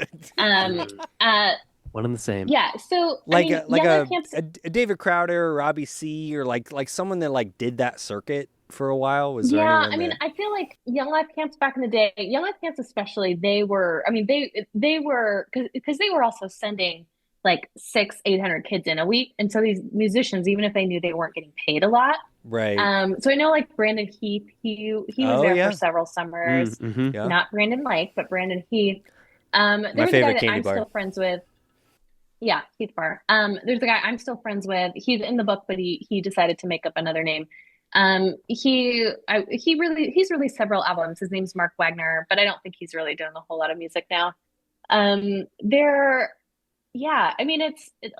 One and the same. Yeah. So like I mean, like younger camps. a David Crowder or Robbie C or like someone that like did that circuit for a while. Was there Yeah, anyone I mean, that... I feel like Young Life camps back in the day, Young Life camps especially, they were, I mean, they were because they were also sending like 800 kids in a week, and so these musicians, even if they knew they weren't getting paid a lot, Right. so I know like Brandon Heath, he was Oh, there yeah. for several summers, Mm-hmm. Yeah. not Brandon Lake, but Brandon Heath. There My was a guy favorite that candy I'm bar. still friends with. Yeah, Heath Bar. There's a guy I'm still friends with. He's in the book, but he decided to make up another name. He's released several albums. His name's Mark Wagner, but I don't think he's really doing a whole lot of music now. Yeah, I mean,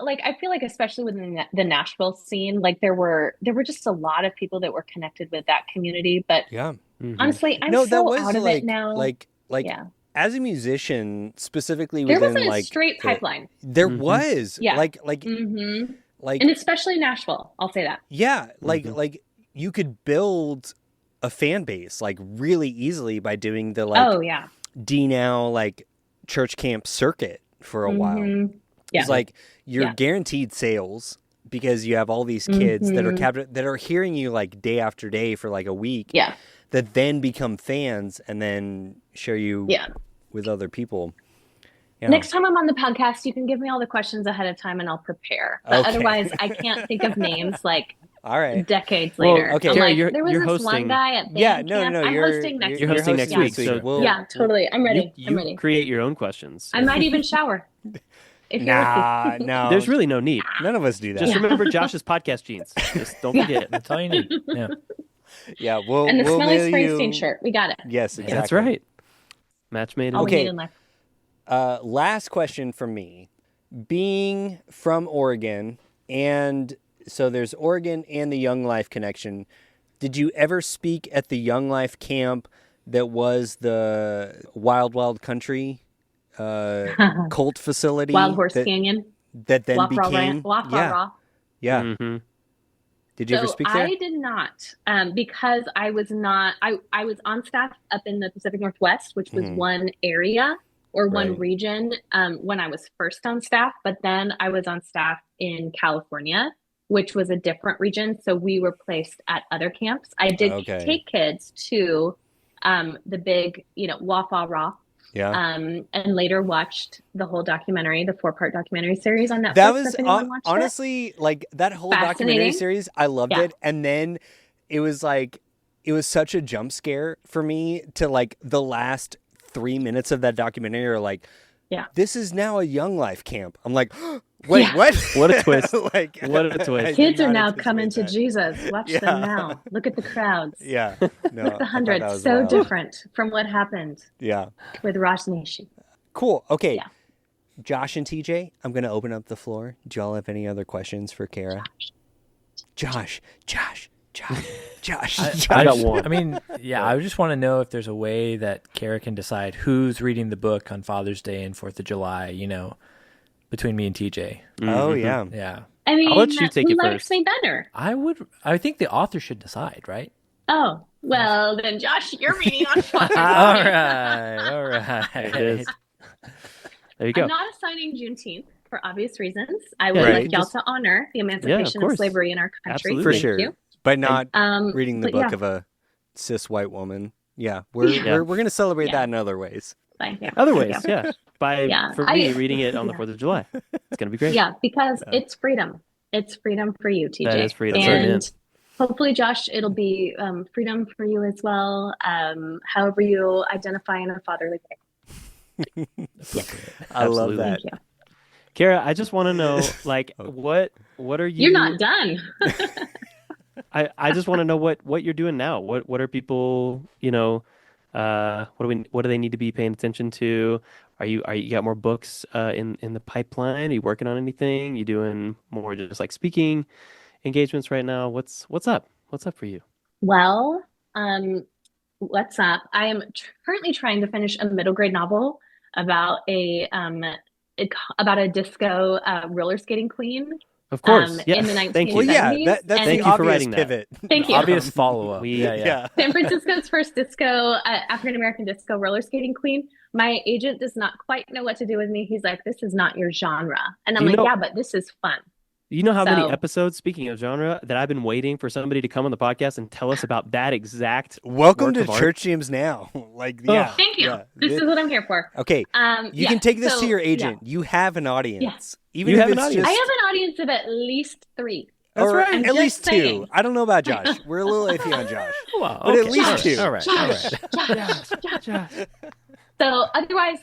like I feel like especially within the Nashville scene, like there were just a lot of people that were connected with that community. But Yeah. Mm-hmm. honestly, I'm No, that so was out of like it now. like Yeah, as a musician, specifically there within wasn't a like straight the- pipeline. there Mhm. was Yeah. like hmm like And especially Nashville, I'll say that. yeah, Mhm. like you could build a fan base like really easily by doing the like Oh yeah. D-Now like church camp circuit for a while. Mhm. Yeah. It's like you're Yeah. guaranteed sales because you have all these kids that are Mhm. that are hearing you like day after day for like a week Yeah. that then become fans and then share you Yeah. with other people. Yeah. Next time I'm on the podcast, you can give me all the questions ahead of time and I'll prepare. But Okay. otherwise, I can't think of names like All right. decades Well, later. okay. I'm Tara, like, you're- there was you're this one hosting- guy at band Yeah, no, camp. no, I'm you're hosting next You're week. hosting next Yeah. week. So We'll- Yeah, totally. I'm ready. You I'm ready. create your own questions. I might even shower. If you're Nah, lucky. no. There's really no need. none of us do that. Just remember Josh's podcast jeans. Just don't forget. That's all you need. Yeah. Yeah, we'll And the we'll Smelly mail Springsteen you... shirt. We got it. Yes, exactly. That's right. Match made in All Okay. we need in life. Last question from me. Being from Oregon, and so there's Oregon and the Young Life connection. Did you ever speak at the Young Life camp that was the Wild Wild Country cult facility? Wild Horse that, Canyon. that then Wah, rah, became... wah, yeah, rah. yeah. Mhm. Did you ever So speak there? I did not, because I was not. I was on staff up in the Pacific Northwest, which was Mhm. one area or one Right. region when I was first on staff. But then I was on staff in California, which was a different region. So we were placed at other camps. I did Okay. take kids to the big, Wafa Raw, Yeah. and later watched the whole documentary, the 4-part documentary series on Netflix. That was if anyone watched it. honestly like that whole documentary Fascinating. series. I loved Yeah. it, and then it was such a jump scare for me to like the last 3 minutes of that documentary are like, Yeah. this is now a Young Life camp. I'm like, wait, Yeah. what? What a twist. Like, What a twist. I did Kids are not now anticipate coming to that. Jesus. Watch Yeah. them now. Look at the crowds. Yeah, no, Look at the I thought hundreds. that was So wild. different from what happened Yeah, with Raj Nation. cool. Okay, Yeah. Josh and TJ, I'm gonna open up the floor. Do y'all have any other questions for Cara? Josh. I got one. I mean, yeah, I just want to know if there's a way that Cara can decide who's reading the book on Father's Day and 4th of July, between me and TJ. Oh Mhm. yeah. Yeah. I mean, I'll let you take who it likes first. me better? I think the author should decide, right? Oh, well, then Josh, you're reading on Father's Day. All right. There it is. There you go. I'm not assigning Juneteenth for obvious reasons. I would Right. like y'all to honor the emancipation of course. slavery in our country. Absolutely. For Thank sure. you. But not reading the but book yeah, of a cis white woman. Yeah, we're Yeah. we're gonna celebrate Yeah. that in other ways. fine, yeah. Other There ways, you go. yeah. Yeah, For me, I- reading it on the yeah. 4th of July. It's going to be great. Yeah, because it's freedom. It's freedom for you, TJ. That is freedom. And Amen. hopefully, Josh, it'll be freedom for you as well. However you identify in a fatherly way. I love Absolutely. that. Thank you. Cara, I just want to know, like, Oh. what are you? You're not done. I just want to know what you're doing now. What are people, what do they need to be paying attention to? You got more books in the pipeline? Are you working on anything? You doing more just like speaking engagements right now? What's up? What's up for you? Well, what's up? I am currently trying to finish a middle grade novel about about a disco roller skating queen Of course. Yeah. in the Thank Well, you. 1970s. yeah, that's And the Thank you for obvious writing that. pivot. Thank you. Obvious follow up. We- Yeah. San Francisco's first disco, African American disco roller skating queen. My agent does not quite know what to do with me. He's like, "This is not your genre," and I'm You like, know- "Yeah, but this is fun." You know how many So- episodes, speaking of genre, that I've been waiting for somebody to come on the podcast and tell us about that exact Welcome work to of art? Church Jams Now. Like, yeah. Thank you. Yeah. This is what I'm here for. Okay. You can take this to your agent. Yeah. You have an audience. Yes. Even You if have an it's audience. I just have an audience of at least 3. That's or right. at Just least 2. saying. I don't know about Josh. We're a little iffy on Josh. Well, But at okay. least 2. All right. So otherwise,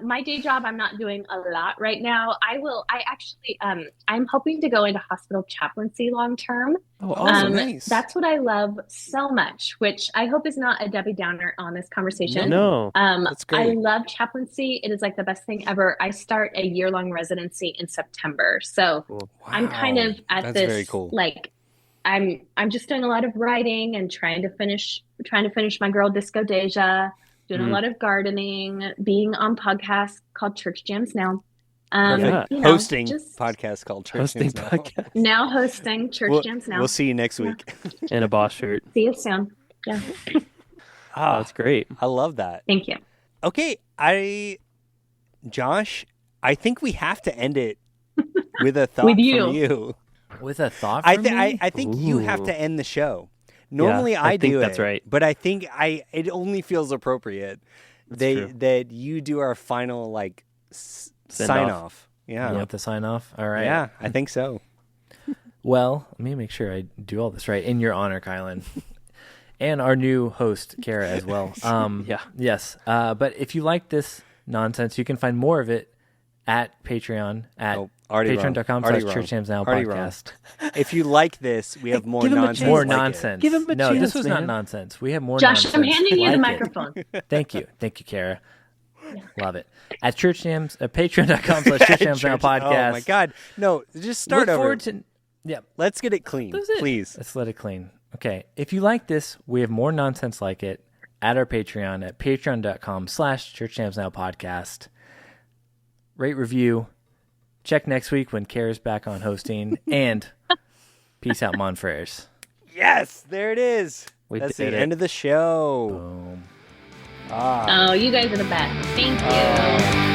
my day job, I'm not doing a lot right now. I'm hoping to go into hospital chaplaincy long term. Oh, awesome. Nice. That's what I love so much, which I hope is not a Debbie Downer on this conversation. No. That's great. I love chaplaincy. It is like the best thing ever. I start a year-long residency in September. So Cool. I'm kind of at That's this very cool. like I'm just doing a lot of writing and trying to finish my girl Disco Deja, doing a lot of gardening, being on podcasts called Church Jams Now. Perfect. Hosting just podcast called Church Hosting Jams Now. podcast now hosting Church Jams Now. We'll see you next week. and a boss shirt. See you soon. Yeah. Oh, Ah, that's great. I love that. Thank you. Okay, Josh, I think we have to end it with a thought With you. from you. With a thought I from think me? I think you have Ooh. to end the show. Normally Yeah, I think do that's it, right. but I think it only feels appropriate true. that you do our final like Send sign off. off. Yeah. You want the sign off? All right. Yeah, I think so. Well, let me make sure I do all this right in your honor, Kylan. And our new host, Cara, as well. Yeah. Yes. But if you like this nonsense, you can find more of it at Patreon at already wrong. Already wrong. patreon.com/churchjamsnow Already wrong. podcast. If you like this, we have more give him a nonsense. chance. More like it. nonsense. Give him a no, chance, this was not man. nonsense. We have more Josh, nonsense. I'm handing you the like it. microphone. Thank you, Cara. Love it. At Church Jams, patreon.com/churchjamsnow podcast. Oh my God! No, just start Look over. forward to. Yeah, Let's get it clean, that's it. please. Let's let it clean. Okay. If you like this, we have more nonsense like it at our Patreon at patreon.com/churchjamsnow podcast. Rate, review. Check next week when Cara's back on hosting. And peace out, Mon Frères. Yes, there it is. We That's did the it. end of the show. Boom. Oh, you guys are the best. Thank you.